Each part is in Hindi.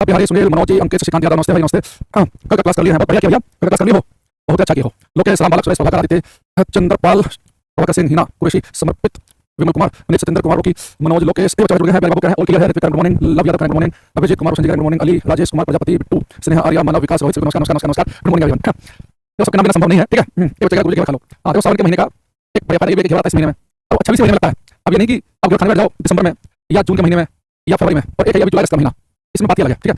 अब बिहारी सुनील मनोज जी अंकित श्रीकांत यादव नमस्ते भाई नमस्ते। हाँ कल का क्लास कर लिया है, बहुत बढ़िया किया भैया। कल का क्लास कर लिया हो, बहुत अच्छा किया हो। लोकेश राम बालक सुरेश प्रभाकर आदित्य चंद्रपाल प्रभाकर सिंह हिना कुरैशी समर्पित विमल कुमार अनिल सत्येंद्र कुमार रोकी मनोज लोकेश ये बच्चे जुड़ गए हैं। बाबू क्या है और क्लियर है। Hrithik good morning, Luv Yadav good morning, Abhijeet Kumar Sanjay good morning, Ali Rajesh Kumar Prajapati Bittu Sneha Arya Manav Vikas Rohit नमस्कार नमस्कार नमस्कार गुड मॉर्निंग एवरीवन। ये सबका नाम लेना संभव नहीं है, ठीक है। ये बच्चे का गुरु जी खा लो। हाँ देखो सावन के महीने का एक बढ़िया एक घेरा आता है इस महीने में। अब 26 महीने में लगता है। अब ये नहीं कि अब खाने बैठ जाओ दिसंबर में या जून के महीने में या फरवरी में, और एक है अभी जुलाई का महीना, इसमें बात ही अलग है, ठीक है।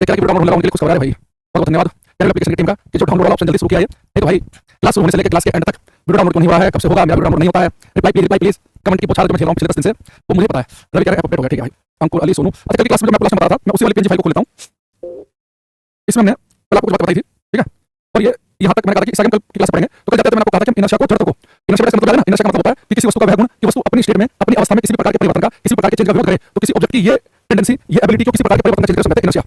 एक तरह की प्रोग्राम लगाने के लिए कुछ करवा रहे भाई, बहुत बहुत धन्यवाद यार एप्लीकेशन की टीम का कि जो डाउनलोड वाला ऑप्शन जल्दी शुरू किया है। नहीं तो भाई क्लास शुरू होने से लेकर क्लास के एंड तक वीडियो डाउनलोड नहीं हुआ है, कब से होगा मेरा वीडियो डाउनलोड नहीं होता है। रिप्लाई प्लीज कमेंट की पूछा जो मैं खेल रहा हूं पिछले 10 दिन से, वो मुझे पता है। रवि कह रहा है अपडेट हो गया, ठीक है भाई। अंकुर अली सोनू, अच्छा कल की क्लास में जो मैं क्लास में बता रहा था, मैं उसी वाली पीएनजी फाइल को खोल लेता हूं। इसमें हमने पहले आपको कुछ बात बताई थी, ठीक है। और ये यहां तक मैंने कहा था कि इस आगे कल की क्लास पढ़ेंगे, तो कल जाते मैंने आपको कहा था कि हम इनर्शिया को जड़ को इनर्शिया का मतलब है ना, इनर्शिया का मतलब होता है कि किसी वस्तु का वह गुण कि वस्तु अपनी स्टेट में अपनी अवस्था में किसी भी प्रकार के परिवर्तन का, किसी प्रकार के चेंज का विरोध करे, तो किसी ऑब्जेक्ट की ये टेंडेंसी, ये एबिलिटी को किसी प्रकार के परिवर्तन का चेंज कर सकते हैं इनर्शिया।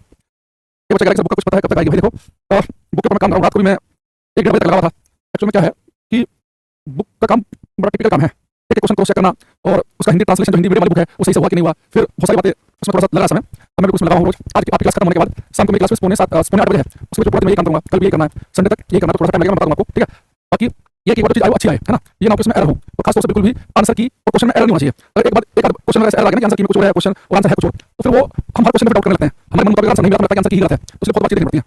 ये बच्चा कह बुक का कुछ पता है कब तक आएगी भाई। देखो बुक के ऊपर मैं काम कर रहा हूं, रात को भी मैं 1 बजे तक लगा हुआ था। एक्चुअली में क्या है कि बुक का काम बड़ा टिपिकल काम है, एक क्वेश्चन क्रॉस चेक करना और उसका हिंदी ट्रांसलेशन जो हिंदी वीडियो वाली बुक है वो सही से हुआ कि नहीं हुआ, फिर बहुत सारी बातें उसमें थोड़ा सा लगा समय। अब मैं उसमें लगा हूं रोज। आज की आपकी क्लास खत्म होने के बाद शाम को मेरी क्लास पौने 8 बजे है, उसके जो पूरा दिन मैं ये काम करूंगा, कल भी ये करना है, संडे तक ये करना, तो थोड़ा सा टाइम लगेगा, मैं बता दूंगा आपको, ठीक है। बाकी ये कि चीज अच्छी आए है ना, ये ना कि उसमें एरर हो, और खास तौर से बिल्कुल भी आंसर की और क्वेश्चन में एरर नहीं होना चाहिए। अगर एक बार क्वेश्चन में ऐसा एरर लगे ना कि आंसर की में कुछ हो रहा है क्वेश्चन और आंसर है कुछ और, तो फिर वो हम हर क्वेश्चन में डाउट करने लगते हैं। हमारे मन मुताबिक आंसर नहीं मिला तो लगता है कि आंसर की गलत है, तो इसलिए बहुत बात देखनी पड़ती है।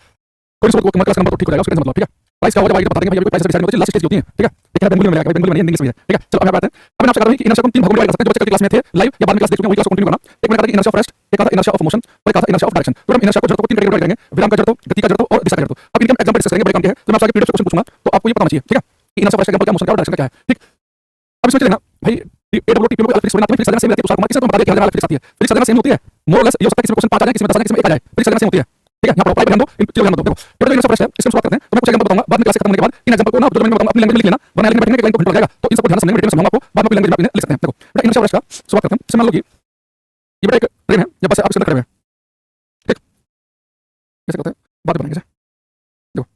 थोड़ी सी बात क्लास नंबर तो ठीक हो जाएगा, उसका मतलब, ठीक है। प्राइस क्या होगा भाई बता देंगे भाई, प्राइस डिसाइड होती है लास्ट स्टेज होती है, ठीक है। देखिए बेंगलुरु में मिलेगा, बेंगलुरु में इंग्लिश में है, ठीक है। चलो अब यहाँ पे आते हैं। अब मैं आपसे कह रहा हूं कि इनर्शिया को 3 भागों में डिवाइड कर सकते हैं, जो बच्चे कल क्लास में थे लाइव या बाद में क्लास देख चुके हैं वही क्लास कंटिन्यू करना। एक मैंने कहा कि इनर्शिया ऑफ रेस्ट, एक कहा इनर्शिया ऑफ मोशन और एक कहा इनर्शिया ऑफ डायरेक्शन। तो हम इनर्शिया को जड़त्व को 3 कैटेगरी में करेंगे, विराम का जड़त्व, गति का जड़त्व और दिशा का जड़त्व। अब इनके हम एग्जांपल डिस्कस करेंगे, बड़े काम के हैं, तो मैं आपसे आगे पीडीएफ से क्वेश्चन पूछूंगा तो आपको ये पता होना चाहिए, ठीक है, कि इनर्शिया ऑफ रेस्ट का एग्जांपल क्या, मोशन का और डायरेक्शन का क्या है, ठीक। अब इसमें चलेगा भाई एडब्ल्यूटीपी में फिजिक्स बनाते हैं, फिजिक्स सेम रहती है, तुषार कुमार इससे तो बता दे कि अलग फिजिक्स आती है, फिजिक्स सेम होती है मोर और लेस। ये हो सकता है किसी में क्वेश्चन 5 आ जाए, किसी में 10 आ जाए, किसी में 1 आ जाए, फिजिक्स सेम होती है, ठीक है। यहां पर अप्लाई ध्यान दो, इन चीजों ध्यान दो। देखो टोटल इनर्शिया ऑफ रेस्ट है, इसमें शुरुआत करते हैं। तो मैं कुछ एग्जांपल बताऊंगा, बाद में क्लास खत्म होने के बाद इन एग्जांपल को ना जो मैं बताऊंगा अपनी लैंग्वेज में लिख लेना, वरना लैंग्वेज में बैठने के लाइन को घंटा हो जाएगा, तो इन सबको ध्यान से समझेंगे, मैं समझाऊंगा आपको, बाद में अपनी लैंग्वेज में लिख सकते हैं। देखो बेटा इनर्शिया ऑफ रेस्ट का शुरुआत करते हैं। इसमें मान लो कि ये बेटा एक ट्रेन है या बस है, आप इसके अंदर खड़े हुए हैं, ठीक। कैसे करते हैं बात बनाएंगे, देखो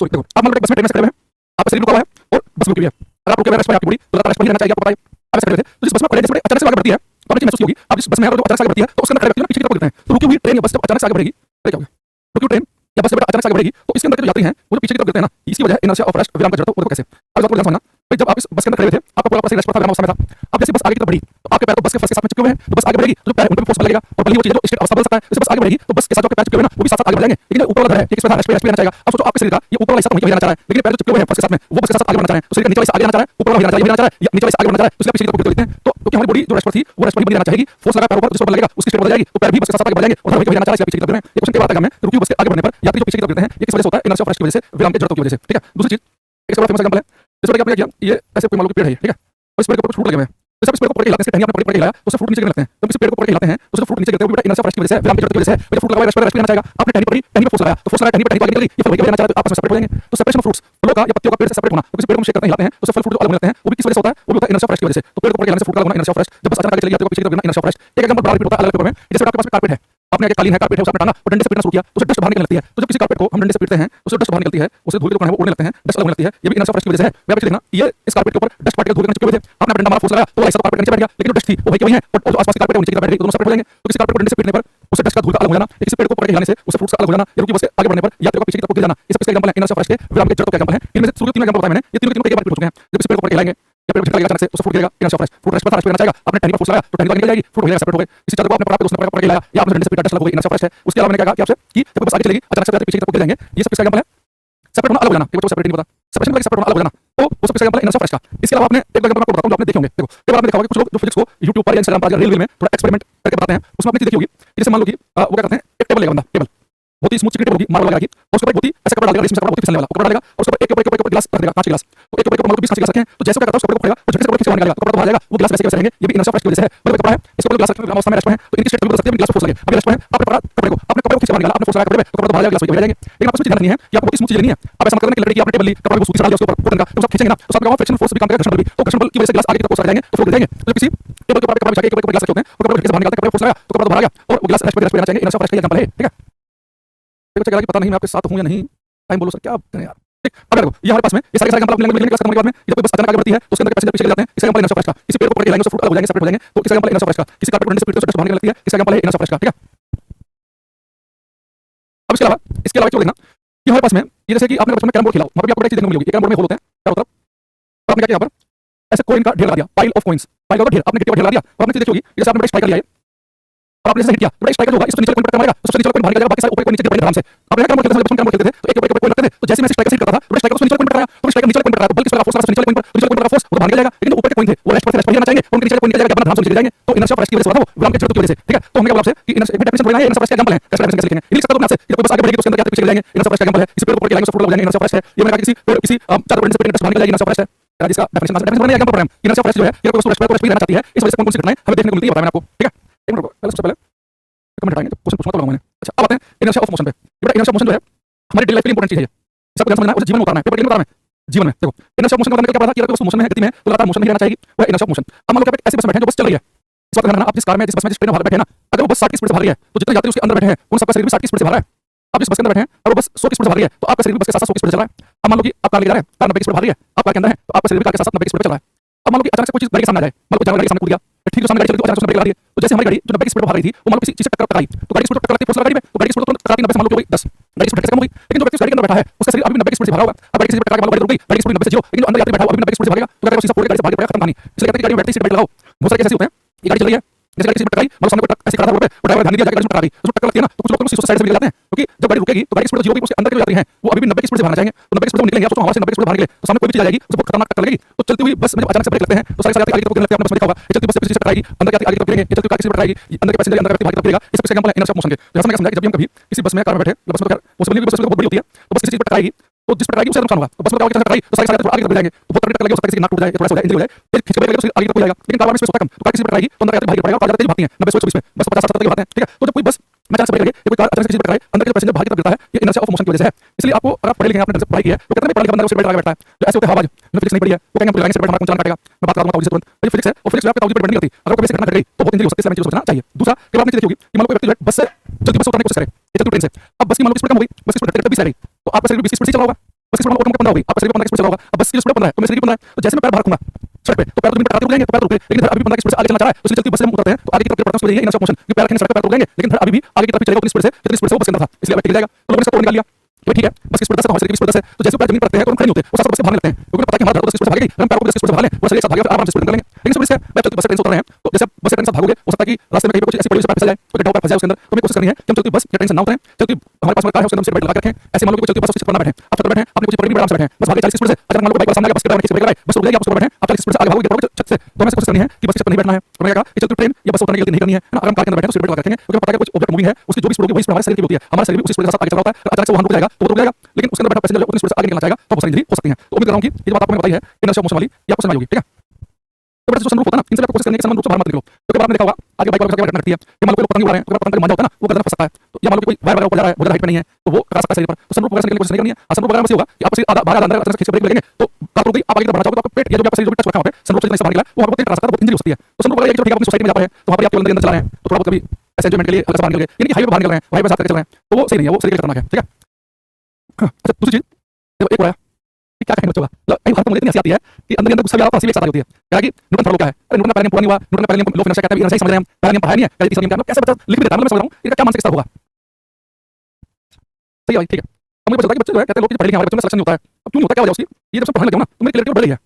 सॉरी, देखो आप मान लो बस में ट्रेन में खड़े हुए हैं, आपका शरीर रुका हुआ है और बस रुकी हुई है। अगर आप रुके हुए रेस्ट पर आपकी बॉडी लगातार रेस्ट पर ही रहना चाहिए, आपको पता है। आप ऐसे खड़े थे तो जिस बस में खड़े जैसे अचानक से आगे बढ़ती है तो आपने चीज महसूस की होगी। आप जिस बस में है जो अचानक से आगे बढ़ती है तो उसके अंदर खड़े व्यक्ति पीछे की तरफ देखते हैं, तो रुकी हुई ट्रेन या बस जब अचानक से आगे बढ़ेगी तो क्या होगा, रुकी हुई ट्रेन या बस जब अचानक से आगे बढ़ेगी तो इसके अंदर के जो यात्री हैं वो पीछे की तरफ देखते हैं ना, इसकी वजह है इनर्शिया ऑफ रेस्ट, विराम का जड़त्व। वो देखो कैसे, अब बात को ध्यान समझना। भाई जब आप इस बस के अंदर खड़े हुए थे, आपका पूरा शरीर रेस्ट पर था, विराम अवस्था में था। अब जैसे बस आगे की तरफ बढ़ी तो आपके पैर को बस के फर्श के साथ में चिपके हुए हैं, तो बस आगे बढ़ेगी तो जो पैर उन पर भी फोर्स लगेगा और बल्कि वो चीज जो स्टेट अवस्था बदल सकता है। जैसे बस आगे बढ़ेगी तो बस के साथ जो आपके पैर चिपके हुए हैं ना वो भी साथ साथ आगे बढ़ जाएंगे, लेकिन ऊपर वाला है कि इसमें रेस्ट पे रहना चाहेगा। अब सोचो आपके शरीर का ये ऊपर वाला हिस्सा तो वहीं रहना चाह रहा है, लेकिन पैर जो चिपके हुए हैं फर्श के साथ में वो बस के साथ आगे बढ़ना चाह रहे हैं, तो शरीर का नीचे वाला आगे बढ़ना चाह रहा है, ऊपर वाला हिलना चाह रहा है, या नीचे वाला आगे बढ़ना चाह रहा है, तो इसलिए पीछे की तरफ देखते हैं। तो क्योंकि हमारी बॉडी जो रेस्ट पर थी वो रेस्ट पर ही बनी रहना चाहेगी, फोर्स लगा पैर ऊपर जिस पर लगेगा उसकी स्टेट बदल जाएगी, तो पैर भी बस के साथ आगे बढ़ जाएंगे और वहीं रहना चाह रहा है, पीछे की तरफ देना है। ये क्वेश्चन के बाद आता है रुकी बस के आगे बढ़ने पर यात्री जो पीछे की तरफ देते हैं, ये किस वजह से होता है, इनर्शिया ऑफ रेस्ट की वजह से, विराम के जड़त्व की वजह से, ठीक है। दूसरी चीज इसका बड़ा फेमस एग्जांपल है, जैसे कि आपने किया ये ऐसे कोई मान लो कि पेड़ है, ठीक है, और इस पेड़ के ऊपर फ्रूट लगे हुए हैं। जैसे आप इस पेड़ को पकड़ के हिलाते हैं, इसके टहनियां आपने पकड़ के हिलाया तो उससे फ्रूट नीचे गिरने लगते हैं। तो किसी पेड़ को पकड़ के हिलाते हैं तो उससे फ्रूट नीचे गिरते हैं, वो बेटा इनर्शिया ऑफ रेस्ट की वजह से, विराम के जड़त्व की वजह से। जब फ्रूट लगा रेस्ट पर रहना चाहेगा, आपने टहनी पकड़ी, टहनी पर फोर्स लगाया, तो फोर्स लगाया, टहनी पर आगे निकल गई, ये फल वहीं रहना चाह रहा है, तो आपस में सेपरेट हो जाएंगे। तो सेपरेशन ऑफ फ्रूट्स, फलों का या पत्तियों का पेड़ से सेपरेट होना, तो किसी पेड़ को शेक करते हैं हिलाते हैं तो उससे फल फ्रूट जो अलग होने लगते हैं, वो भी किस वजह से होता है, वो भी होता है इनर्शिया ऑफ रेस्ट की वजह से। तो पेड़ को पकड़ के हिलाने से फ्रूट का अलग होना इनर्शिया ऑफ रेस्ट। जब बस अचानक आगे चली जाती है तो पीछे की तरफ गिरना इनर्शिया ऑफ रेस्ट। एक एग्जांपल बड़ा रिपीट होता है अलग पेपर में, जैसे आपके पास में कारपेट है, आपने आगे कालीन है, कारपेट है, उसे आपने टांगा और डंडे से पीटना शुरू किया तो उसे डस्ट बाहर निकलने लगती है। तो जब किसी कारपेट को हम डंडे से पीटते हैं तो उसे डस्ट बाहर निकलती है, उसे धूल के टुकड़े हैं वो उड़ने लगते हैं, डस्ट अलग होने लगती है, ये भी इनर्शिया ऑफ रेस्ट की वजह से है। वे आप देखना ये इस कारपेट के ऊपर डस्ट पार्टिकल धूल के चिपके हुए थे, आपने डंडा मारा, फोर्स लगाया तो ऐसा कारपेट नीचे बैठ गया, लेकिन जो डस्ट थी वो वहीं की वहीं है और जो आसपास की कारपेट है नीचे की तरफ बैठ गई, तो दोनों सेपरेट हो जाएंगे। तो किसी कारपेट को डंडे से पीटने पर उसे डस्ट का धूल का अलग हो जाना, किसी पेड़ को पकड़ के हिलाने से उसे फ्रूट्स का अलग हो जाना, या रुकी बस के आगे बढ़ने पर यात्री को पीछे की तरफ गिर जाना, इस इसका एग्जांपल है इनर्शिया ऑफ रेस्ट के, विराम के जड़त्व के एग्जांपल है। इनमें से तीन एग्जांपल बताए मैंने, ये तीनों एक बार रिपीट हो चुके हैं। जब किसी पेड़ को पकड़ के हिलाएंगे या पेड़ को झटका लगेगा अचानक से उसे फ्रूट गिरेगा, inertia of rest. Fruit rest पर था, रेस्ट पे रहना चाहेगा, आपने टहनी पर फोर्स लगाया तो टहनी तो निकल जाएगी, फ्रूट हो जाएगा, सेपरेट हो गए। किसी चादर को आपने पकड़ा तो उसने पकड़ के हिलाया या आपने डंडे से पीटा, डस्ट अलग हो गई, इनर्शिया ऑफ रेस्ट है। उसके अलावा मैंने कहा कि आपसे कि जब बस आगे चलेगी अचानक से पीछे की तरफ गिर जाएंगे, ये सब किसका एग्जांपल है, सेपरेट होना अलग हो जाना, ये बच्चों सेपरेट नहीं पता, सेपरेशन लाइक सेपरेट होना अलग हो जाना, तो वो सब किसका एग्जांपल है, इनर्शिया ऑफ रेस्ट का। इसके अलावा आपने एक एग्जांपल आपको बताऊं जो आपने देखे होंगे। देखो कई बार आपने देखा होगा कि कुछ लोग जो फिजिक्स को YouTube पर या Instagram पर या रील में थोड़ा एक्सपेरिमेंट करके बताते हैं, उसमें आपने चीज देखी होगी। जैसे मान लो कि वो क्या करते हैं, एक टेबल लेगा बंदा, टेबल बहुत ही स्मूथ चिकनी टेबल होगी, मार्बल लगा के और उसके ऊपर बहुत ही ऐसा कपड़ा डालेगा, रेशमी का कपड़ा बहुत ही फिसलने वाला कपड़ा डालेगा और उसके ऊपर एक गिलास रख देगा, कांच गिलास, तो एक ऊपर मान लो 20 कांच गिलास रखे हैं, तो जैसे क्या करता है उस कपड़े को खोलेगा तो झटके से कपड़ा खींच के बाहर निकालेगा, कपड़ा तो बाहर जाएगा, वो गिलास वैसे के वैसे रहेंगे। ये भी इनर्शिया ऑफ रेस्ट की वजह से है। मतलब कपड़ा है, इसके ऊपर गिलास रखने के अवस्था में रेस्ट में है, तो इनकी स्टेट बदल सकती है, गिलास पे फोर्स लगे, अभी रेस्ट में है, आपने पकड़ा कपड़े को, आपने कपड़े को खींच के बाहर निकाला, आपने फोर्स लगाया कपड़े पे, तो कपड़ा तो बाहर जाएगा, गिलास वहीं जाएंगे। लेकिन आपको ध्यान रखनी है कि आपको बहुत स्मूथ चीज लेनी है। आप ऐसा मत करना कि लड़की आपने टेबल ली, कपड़ा को सूखी चढ़ा दिया उसके ऊपर कॉटन का, तो सब खींचेंगे ना तो आपका फ्रिक्शन फोर्स भी काम करेगा, घर्षण बल भी, तो घर्षण बल की वजह से गिलास आगे की तरफ फोर्स जाएंगे तो फ्लो गिर जाएंगे। तो किसी टेबल के ऊपर कपड़ा बिछा के ऊपर गिलास रखे होते हैं और कपड़ा को बाहर निकालते हैं, कपड़ा फोर्स लगा तो कपड़ा तो बाहर आ गया और वो गिलास रेस्ट पे रहना चाहिए, इनर्शिया ऑफ रेस्ट का एग्जांपल है, ठीक है। देखो चला कि पता नहीं मैं आपके साथ हूं या नहीं, टाइम बोलो सर क्या आप करें यार। ठीक, अब देखो ये हमारे पास में ये सारे एग्जांपल आपने लिखने के बाद में जब कोई बस अचानक आगे बढ़ती है तो उसके अंदर पैसेंजर पीछे जाते हैं। इसका एग्जांपल इनर सरफेस का, किसी पेड़ को पकड़ के लाएंगे तो फ्रूट अलग हो जाएंगे, सेपरेट हो जाएंगे, तो इसका एग्जांपल इनर सरफेस का। किसी कार्पेट उड़ने से पीछे से बाहर निकलती है, इसका एग्जांपल है इनर सरफेस का। ठीक है, अब इसके अलावा देखना कि हमारे पास में ये जैसे कि आपने बचपन में कैरम बोर्ड खेला, वहां पे आपको बड़ी चीज देखने को मिली होगी। कैरम बोर्ड में होल होते हैं चारों तरफ, और आपने क्या किया यहाँ पर ऐसे कोइन का ढेर लगा दिया, पाइल ऑफ कॉइंस, पाइल का ढेर आपने गिट्टी का ढेर लगा दिया। और आपने चीज देखी होगी जैसे आपने बड़ा स्ट्राइकर लिया है और आपने जैसे हिट किया, बड़ा स्ट्राइकर जो होगा इसको नीचे पॉइंट मारेगा, तो सबसे नीचे पॉइंट बाहर निकल जाएगा, बाकी सारे ऊपर नीचे गिर पड़ेंगे आराम से। आपने कैरम बोर्ड खेलते थे, बचपन कैरम बोर्ड खेलते थे तो एक ऊपर एक पॉइंट लगते थे, तो जैसे मैं स्ट्राइकर से हिट करता था तो स्ट्राइकर उसको नीचे पॉइंट पर आया, तो स्ट्राइकर नीचे पॉइंट पर आया तो बल्कि इसका फोर्स नीचे पॉइंट पर, नीचे पॉइंट पर फोर्स वो बाहर निकल जाएगा, लेकिन ऊपर के पॉइंट थे वो रेस्ट पर जाना चाहेंगे, उनके नीचे पॉइंट निकल जाएगा, अपना ध्यान से नीचे जाएंगे, तो इनर सरफेस की वजह से हुआ था वो ग्राम के जड़त्व की वजह से। ठीक है, तो हमने कहा आपसे कि इनर एक डेफिनेशन बढ़ाना है, इनर सरफेस का एग्जांपल है, कैसे डेफिनेशन कैसे लिखेंगे ये लिख सकते हो आपसे कि कोई बस आगे बढ़ेगी तो उसके अंदर क्या पीछे जाएंगे, इनर सरफेस का एग्जांपल है। इसी पेड़ को पकड़ के लाएंगे तो फ्रूट लग जाएंगे, इनर सरफेस है। ये मैंने कहा किसी चार पॉइंट से पेड़ बाहर निकल जाएगी, इनर सरफेस है। इसका डेफिनेशन बनाने एग्जांपल पढ़ रहे हैं। इनर सरफेस जो है ये कोई वस्तु रेस्ट रहना चाहती है, इस वजह से कौन सी घटनाएं हमें देखने को मिलती है बताया मैंने आपको। ठीक है, एक मिनट पहले सबसे पहले कमेंट हटाएंगे तो क्वेश्चन पूछना तो लगा मैंने। अच्छा अब आते हैं इनर्शिया ऑफ मोशन पे। ये इनर्शिया ऑफ मोशन जो है हमारी डेली लाइफ के लिए इंपॉर्टेंट चीज है, ये सबको ध्यान समझना है, उसे जीवन में उतारना है, पेपर के लिए उतारना है जीवन में। देखो इनर्शिया ऑफ मोशन का मतलब क्या पढ़ा कि अगर कोई मोशन में है, गति में है, तो लगातार मोशन में रहना चाहिए, वो इनर्शिया ऑफ मोशन। अब मान लो कि आप ऐसी बस में बैठे हैं जो बस चल रही है, इस बात का ध्यान रखना, आप जिस कार में जिस बस में जिस ट्रेन में बाहर बैठे हैं ना, अगर वो बस 60 की स्पीड से भाग रही है तो जितने यात्री उसके अंदर बैठे हैं उन सबका शरीर भी 60 की स्पीड से भाग रहा है। आप जिस बस के अंदर बैठे हैं और वो बस 100 की स्पीड से भाग रही है तो आपका शरीर भी बस के साथ 100 की स्पीड से चल रहा है। अब मान लो कि आप कार लेकर जा रहे हैं, कार 90 की स्पीड भाग रही है, आप कार के अंदर हैं तो आपका शरीर भी कार के साथ 90 की स्पीड पे चल रहा है। अब मान लो कि अचानक से कोई चीज गाड़ी के सामने आ जाए, मान लो जानवर गाड़ी के सामने कूद गया, ठीक जो सामने गाड़ी चल रही है तो अचानक से ब्रेक लगा दी, तो जैसे हमारी गाड़ी जो 90 की स्पीड पर भाग रही थी वो मान लो किसी चीज से टक्कर टकराई, तो गाड़ी की स्पीड टक्कर लगती है, फोर्स लगा गाड़ी में, तो गाड़ी की स्पीड तुरंत टकराती 90 से मान लो कि हो गई 10, गाड़ी की स्पीड कम हो गई, लेकिन जो व्यक्ति गाड़ी के अंदर बैठा है उसका शरीर अभी भी 90 की स्पीड से भागा होगा। अब गाड़ी किसी पे टकरा के मान लो गाड़ी रुक गई, गाड़ी की स्पीड 90 से 0, लेकिन जो अंदर यात्री बैठा हुआ अभी 90 की स्पीड से भागेगा, तो गाड़ी को सीधा पूरी गाड़ी से भाग के खत्म कहानी। इसलिए कहते हैं कि गाड़ी में बैठते ही सीट बेल्ट लगाओ। बहुत सारे केस ऐसे होते हैं, ये गाड़ी चल रही है, जैसे गाड़ी किसी पे टकराई, मान लो सामने कोई ट्रक ऐसे खड़ा था रोड पे, वो ड्राइवर ध्यान नहीं दिया, गाड़ी में टकरा गई, उसको टक्कर लगती है ना, तो कुछ लोग सीधे साइड से निकल जाते हैं, क्योंकि जब गाड़ी रुकेगी तो गाड़ी की स्पीड 0 होगी, उसके अंदर के जो यात्री हैं वो अभी भी 90 की स्पीड से भागना चाहेंगे, तो 90 की स्पीड से निकलेंगे, आप सोचो हवा से 90 की स्पीड बाहर निकले तो सामने कोई भी चीज आ जाएगी उसको खतरनाक टक्कर लगेगी। तो चलती हुई बस में अचानक से ब्रेक लगते हैं तो सारे यात्री आगे की तरफ गिरने लगते हैं, आपने बस में देखा होगा, ये चलती बस से पीछे से टकराएगी, अंदर के यात्री आगे की तरफ गिरेंगे, ये चलती कार किसी पे टकराएगी, अंदर के पैसेंजर अंदर के भाग की तरफ गिरेगा। ये सब एग्जांपल है इनर्शिया ऑफ मोशन के। जैसा मैंने समझाया कि जब भी हम कभी किसी बस में कार में बैठे, बस में तो पॉसिबल नहीं, बस बहुत बड़ी होती है, तो बस किसी चीज पे टकराएगी तो जिस पे टकराएगी उससे नुकसान होगा, तो बस में क्या होगा कि टकराई तो सारे यात्री आगे तरफ जाएंगे, तो बहुत तगड़ी टक्कर लगेगी, हो सकता है किसी की नाक टूट जाए, थोड़ा सा हो जाए, इंजरी हो जाए, फिर खींच के ब्रेक लगेगा तो आगे तक जाएगा। लेकिन कार में स्पेस होता है कम, तो कार किसी पे टकराएगी तो अंदर यात्री भाग पड़ेगा, कार ज्यादा तेज भागती है 90 120 पे, बस 50 60 तक भागते हैं। ठीक है, तो जब कोई बस में अचानक से ब्रेक लगे या कोई कार अचानक से किसी पे टकराए, अंदर के पैसेंजर भाग की तरफ गिरता है, ये इनर्शिया ऑफ मोशन की वजह से है। इसलिए आपको अगर आप पढ़े लिखे हैं, आपने ढंग से पढ़ाई की है, तो कहते हैं पढ़ा लिखा बंदा उस पे बैठा है, तो ऐसे होते हैं हवाबाज जो फिजिक्स नहीं पढ़ी है, वो कहेंगे लगाने से हमारा कौन चलाना काटेगा। मैं बात करूंगा ताऊ जी से तुरंत, ये फिजिक्स है और फिजिक्स में आपका ताऊ जी पे डिपेंड नहीं करती, अगर कभी ऐसी घटना घट गई तो बहुत इंजरी हो सकती है, इसलिए हमें चीज सोचना चाहिए। दूसरा कि आपने देखी होगी कि मान लो कोई व्यक्ति जो है बस से चलती बस से उतरने की कोशिश करे, ये चलती ट्रेन से, अब बस की मान लो स्पीड कम हो गई, बस की स्पीड घटते 20 रह गई, तो आपका शरीर 20 की स्पीड से चला होगा, बस की स्पीड और कम 15 हो गई, आपका शरीर 15 की स्पीड से चला होगा। अब बस की स्पीड 15 है तो मेरे शरीर 15 है, तो जैसे मैं पैर बाहर रखूंगा सड़क पे तो पैर तो जमीन पे टकराते रुक जाएंगे, तो पैर रुक गए, लेकिन अभी 15 की स्पीड से आगे चलना चाह रहा है, तो इसलिए चलती बस से हम उतरते हैं तो आगे की तरफ बढ़ता है, उसको इनर्शिया ऑफ मोशन कि पैर रखने सड़क पे पैर रुक जाएंगे, लेकिन अभी भी आगे की तरफ चलेगा उतनी स्पीड से जितनी स्पीड से वो बस के अंदर था, इसलिए गिर जाएगा। तो लोगों ने इसका तोड़ निकाल लिया कि ठीक है बस की स्पीड 10 है, हमारे शरीर की स्पीड 10 है, तो जैसे पैर जमीन पर रखते हैं तो हम खड़े नहीं होते, वो साथ बस से भागने लगते हैं, क्योंकि पता है कि हमारा धड़कन 10 की स्पीड से भागेगी, हम पैर को 10 की स्पीड से भाग लें, वो शरीर एक साथ भागेगा, आराम से स्पीड निकालेंगे। लेकिन स्पीड से मैं चलती बस से ट्रेन से उतर रहे हैं, तो जैसे बस से ट्रेन से भागोगे हो सकता है कि रास्ते में कहीं पे कुछ ऐसी पड़ी पैर फिसल जाए, तो गड्ढा होकर फंस जाए उसके अंदर, तो हमें कोशिश करनी है कि हम चलती बस या ट्रेन से ना उतरें, चलती हमारे पास में कार है उसके अंदर सीट बेल्ट लगा के रखें। ऐसे मान लो कि चलती बस उस सीट पर ना बैठे, आप छत पर बैठे, आपने कुछ पड़ी नहीं, आराम से बैठे, बस आगे 40 की स्पीड से अचानक मान लो बाइक वाला सामने आ गया, बस के ड्राइवर ने ब्रेक लगाई, बस रुक जाएगी, आप उस पर बैठे, आप 40 की स्पीड से आगे भागोगे, गिर पड़ोगे छत से। तो हमें कोशिश करनी है कि बस की छत पर नहीं बैठना है, तो मैंने कहा कि चलती ट्रेन या बस उतरने की गलती नहीं करनी है ना, अगर हम कार के अंदर बैठे तो सीट बेल्ट लगा रखेंगे, क्योंकि पता है कि कुछ ऑब्जेक्ट मूविंग है, उसकी जो भी स्पीड होगी वही स्पीड हमारे शरीर की होती है, हमारा शरीर भी उसी स्पीड के साथ आगे चल रहा होता है, अचानक से वो रुक जाएगा तो वो रुक जाएगा, लेकिन उसके अंदर बैठा पैसेंजर उतनी स्पीड से आगे निकलना चाहेगा तो बहुत सारी इंजरी हो सकती है। तो उम्मीद कर रहा हूं कि ये जो बात आपको बताई है इनर्शिया ऑफ मोशन वाली ये आपको समझ आई होगी। ठीक है, तो बड़ा जो सनरूफ होता है ना, इनसे आपको कोशिश करनी है कि सनरूफ से बाहर मत निकलो, क्योंकि आपने देखा होगा आगे बाइक वाले घटना घटती है कि मान लो कोई पतंग उड़ा रहे हैं तो पतंग मांझा होता है ना, वो गर्दन फंस सकता है, तो या मान लो कोई वायर वगैरह ऊपर जा रहा है, बहुत हाइट पे नहीं है तो वो करा सकता है शरीर पर, तो सनरूफ वगैरह से निकलने की कोशिश नहीं करनी है। सनरूफ वगैरह में से होगा कि आप आधा बाहर अंदर अचानक से खींच के ब्रेक लगेंगे तो कार रुक गई, आप आगे तरफ बढ़ना चाहोगे तो आपका पेट या जो आपका शरीर जो भी टच रखा वहां पे सनरूफ से जितना बाहर निकला वो आपको टकरा सकता है, तो बहुत इंजरी हो सकती है। तो सनरूफ वगैरह एक जो ठीक है अपनी सोसाइटी में जा रहे हैं तो वहां पर आप केवल अंदर चला रहे हैं तो थोड़ा बहुत कभी ऐसे एंजॉयमेंट के लिए हल्का सा बाहर निकल गए, यानी कि हाईवे पर बाहर निकल रहे हैं, हाईवे पर साथ करके चल रहे हैं तो वो सही नहीं है, वो शरीर के लिए खतरनाक है। ठीक है, अच्छा दूसरी चीज देखो, एक और क्या कहेंगे बच्चों का, मतलब हर को मुझे इतनी हंसी आती है कि अंदर गुस्सा भी आता है, हंसी भी एक साथ आ होती है। क्या कि न्यूटन थर्ड लॉ क्या है, अरे न्यूटन का पहला नियम पूरा नहीं हुआ, न्यूटन का पहला नियम लो फिर कहता है इनर्शिया समझ रहे हैं हम, पहला नियम पढ़ाया नहीं है, क्या तीसरा नियम क्या है, कैसे बता लिख भी देता है, मतलब मैं समझ रहा हूं इसका क्या मानसिक स्तर होगा। सही है भाई, ठीक है। अब मुझे पता है कि बच्चे जो है कहते हैं लोग कि पढ़े लिखे हमारे बच्चों में सिलेक्शन नहीं होता है, अब क्यों नहीं होता, क्या वजह उसकी, ये जब से पढ़ने लगे हो ना तो मेरी क्लियरिटी बढ़ गई है।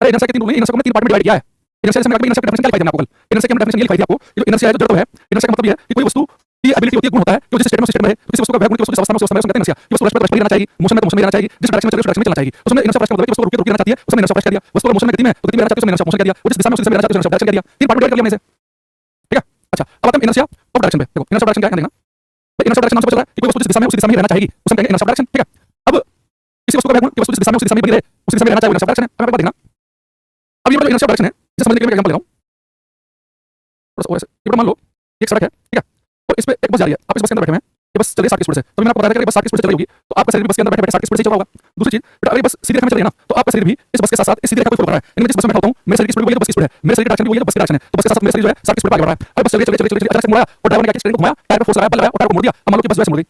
अरे इनर्शिया के तीन रूल हैं, इनर्शिया को मैं तीन पार्ट में डिवाइड किया है। इनर्शिया से मैं इनर्शिया की डेफिनेशन क्या लिखाई थी आपको कल, इनर्शिया की डेफिनेशन ये लिखाई थी आपको, ये जो इनर्शिया है जो जड़ है, इनर्शिया का मतलब ये है कि कोई वस्तु की एबिलिटी होती है, गुण होता है कि वो जिस स्टेट में सिस्टम में किसी वस्तु का वह गुण की वस्तु जिस अवस्था में उस अवस्था में उसको कहते हैं इनर्शिया, कि वस्तु रेस्ट में रहना चाहिए, मोशन में तो मोशन में रहना चाहिए, जिस डायरेक्शन में चले उस डायरेक्शन में चलना चाहिए, उसमें इनर्शिया का मतलब है कि वस्तु रुकी रहना चाहती है उसमें इनर्शिया कह दिया, वस्तु मोशन में गति में तो गति में रहना चाहिए उसमें इनर्शिया मोशन कह दिया, वो जिस दिशा में उस दिशा में रहना चाहिए उसमें इनर्शिया कह दिया, तीन पार्ट में डिवाइड कर लिया मैंने इसे। ठीक है, अच्छा अब आते हैं इनर्शिया ऑफ डायरेक्शन पे। देखो इनर्शिया ऑफ डायरेक्शन क्या है देखना, भाई इनर्शिया ऑफ डायरेक्शन नाम से पता चल रहा है कि कोई वस्तु जिस दिशा में उसी दिशा में रहना चाहिए उसे कहेंगे इनर्शिया ऑफ डायरेक्शन। ठीक है, अब किसी वस्तु का वह गुण कि वस्तु जिस दिशा में उसी दिशा में बनी रहे उसी दिशा में रहना चाहिए इनर्शिया ऑफ डायरेक्शन है। अब देखना, अब ये जो इनर्शिया ऑफ डायरेक्शन है इसे समझने के लिए मैं एग्जांपल ले रहा हूं, ये मान लो एक सड़क है, ठीक है, और इस पे एक बस जा रही है, आप इस बस के अंदर बैठे हैं, ये बस चल रही है 60 की स्पीड से, तो मैंने आपको बताया था कि बस 60 की स्पीड से चल रही होगी तो आपका शरीर बस के अंदर बैठे बैठे 60 की स्पीड से चल रहा होगा। दूसरी चीज बेटा अगर बस सीधी रेखा में चल रही है ना तो आपका शरीर भी इस बस के साथ-साथ इस सीधी रेखा को फॉलो कर रहा है, यानी मैं जिस बस में बैठा हूं मेरे शरीर की स्पीड वही है तो बस की स्पीड है, मेरे शरीर की डायरेक्शन भी वही है तो बस की डायरेक्शन है, तो बस के साथ-साथ मेरा शरीर जो है 60 की स्पीड पर आगे बढ़ रहा है। अब बस चल रही अचानक से मुड़ा और ड्राइवर ने क्या किया, स्टीयरिंग को घुमाया, टायर पे फोर्स लगाया, बल लगाया और टायर को मोड़ दिया। अब मान लो कि बस जो है मुड़ गई,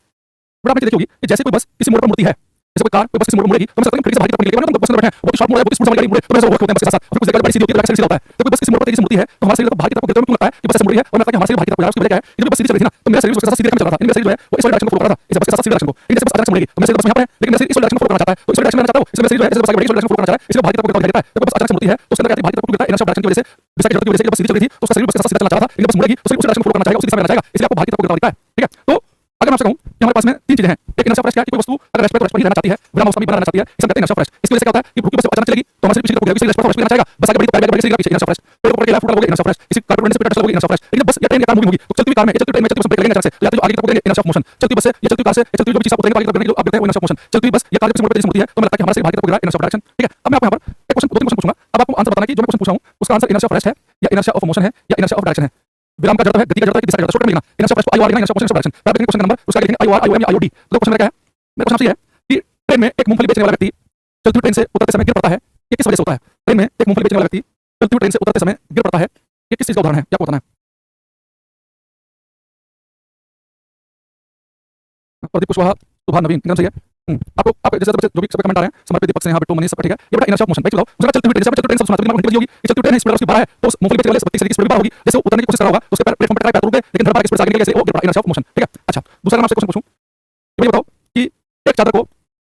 बड़ा आपने देखी होगी कि जैसे कोई बस किसी मोड़ पर मुड़ती है, जैसे कोई कार कोई बस किसी मोड़ पर मुड़ेगी तो हम सकते हैं खिड़की से बाहर की तरफ निकलेगा ना, तो बस में बैठे हैं, बहुत शॉर्ट मोड़ है, बहुत स्मूथ गाड़ी मुड़े, तो ऐसा वर्क होता है बस के साथ। और कुछ जगह बड़ी सीधी होती है, बैक साइड सीधा होता है। तो कोई बस किसी मोड़ पर तेजी से मुड़ती है तो हमारा शरीर तो बाहर की तरफ गिरता है, क्यों लगता है कि बस ऐसे मुड़ रही है, और लगता है कि हमारा शरीर बाहर की तरफ जा रहा है। उसकी वजह क्या है कि जब बस सीधी चल रही थी ना, तो मेरा शरीर उसके साथ सीधे चल रहा था, मेरा शरीर जो है वो इस वाले डायरेक्शन को फॉलो कर रहा था, इस बस के साथ सीधे डायरेक्शन को। लेकिन जैसे बस अचानक मुड़ेगी तो मेरा शरीर बस यहाँ पर है, लेकिन मेरा शरीर इस डायरेक्शन को फॉलो करना चाहता है, तो इस डायरेक्शन में जाना चाहता हूँ, इसलिए मेरा शरीर जो है जैसे बस आगे बढ़ेगी इस डायरेक्शन को फॉलो करना चाह रहा है, इसलिए बाहर की तरफ गिरता दिखाई देता है। जब बस अचानक से मुड़ती है तो उसके अंदर क्या है, बाहर की तरफ गिरता है, इनर डायरेक्शन की वजह से, दिशा की जरूरत की वजह से। जब बस सीधी चल रही थी तो उसका शरीर बस के साथ सीधा चलना चाह रहा था, लेकिन बस मुड़ेगी तो शरीर उसी डायरेक्शन को फॉलो करना चाहेगा, उसी दिशा में जाना चाहेगा, इसलिए आपको बाहर की तरफ गिरता दिखता है। ठीक है, तो अगर मैं आपसे कहूं कि हमारे पास में तीन चीजें हैं, एक इनर्शिया फ्रेश क्या है कि कोई वस्तु अगर रेस्ट पर ही रहना चाहती है, विराम अवस्था में बना रहना चाहती है, इसे कहते हैं इनर्शिया फ्रेश। इसकी वजह से क्या होता है कि रुकी बस अचानक चलेगी तो हमारे शरीर पीछे को गिरेगा, इसलिए रेस्ट पर फ्रेश रहना चाहेगा, बस आगे बढ़ी तो पैर पीछे गिरेगा, पीछे इनर्शिया फ्रेश। पेड़ ऊपर के लेफ्ट लगोगे इनर्शिया फ्रेश, इसी कार्पेट से पेड़ टच लगोगे इनर्शिया फ्रेश। लेकिन बस या ट्रेन या कार मूविंग होगी तो चलती हुई कार में, चलती हुई ट्रेन में, चलती बस ब्रेक लगेंगे अचानक से, या तो जो आगे की तरफ देंगे इनर्शिया ऑफ मोशन, चलती बस से या चलती कार से, चलती जो भी चीज आपको देंगे आगे की तरफ देंगे जो आप देते हैं वो इनर्शिया ऑफ मोशन, चलती बस या कार किसी मोड़ पर तेजी से मुड़ती है तो हमें लगता है कि हमारा शरीर बाहर की तरफ गिर रहा है, इनर्शिया ऑफ डायरेक्शन। ठीक है, अब मैं आपको यहाँ पर एक क्वेश्चन, दो तीन क्वेश्चन पूछूंगा, अब आपको आंसर बताना है कि जो मैं क्वेश्चन पूछा हूँ उसका आंसर इनर्शिया ऑफ रेस्ट है या इनर्शिया ऑफ मोशन है या इनर्शिया ऑफ डायरेक्शन है। विराम का जड़ता है, गति का जड़ता है कि दिशा का जड़ता है, शॉर्ट में लिखना इनर्शिया फ्रेश आईओआर लिखना, इनर्शिया ऑफ डायरेक्शन। फिर आप देखेंगे क्वेश्चन नंबर, उसका लिखेंगे आईओआर आईओएम या आईओडी। तो क्वेश्चन मेरा क्या है, मेरा क्वेश्चन आपसे ये है कि ट्रेन में एक मूंगफली बेचने वाला व्यक्ति चलती हुई ट्रेन से उतरते समय गिर पड़ता है, ये किस वजह से होता है? ट्रेन में एक मूंगफली बेचने वाला व्यक्ति चलती हुई ट्रेन से उतरते समय गिर पड़ता है, ये किस चीज का उदाहरण है, क्या आपको बताना है? प्रदीप कुशवाहा, सुभा नवीन, एकदम सही है। आपको आप जैसे बच्चे जो भी सब कमेंट आ रहे हैं, समर पे, दीपक से, यहाँ बिट्टू मनीष सब ठीक है। ये बड़ा इनर्शिया ऑफ मोशन, बताओ मुझे चलती हुई ट्रेन, जैसे चलती हुई ट्रेन सब सुनाती है, घंटी होगी, ये चलती हुई ट्रेन है, स्पीड उसकी 12 है, तो उस मूंगफली बेचने वाले से 32 की स्पीड 12 होगी, जैसे वो उतरने की कोशिश कर रहा होगा तो उसके पैर प्लेटफॉर्म पे पैर रुक गए, लेकिन धड़ की स्पीड से आगे निकल गए, जैसे वो इनर्शिया ऑफ मोशन। ठीक है, अच्छा दूसरा मैं आपसे क्वेश्चन पूछूं, ये बताओ कि एक चादर को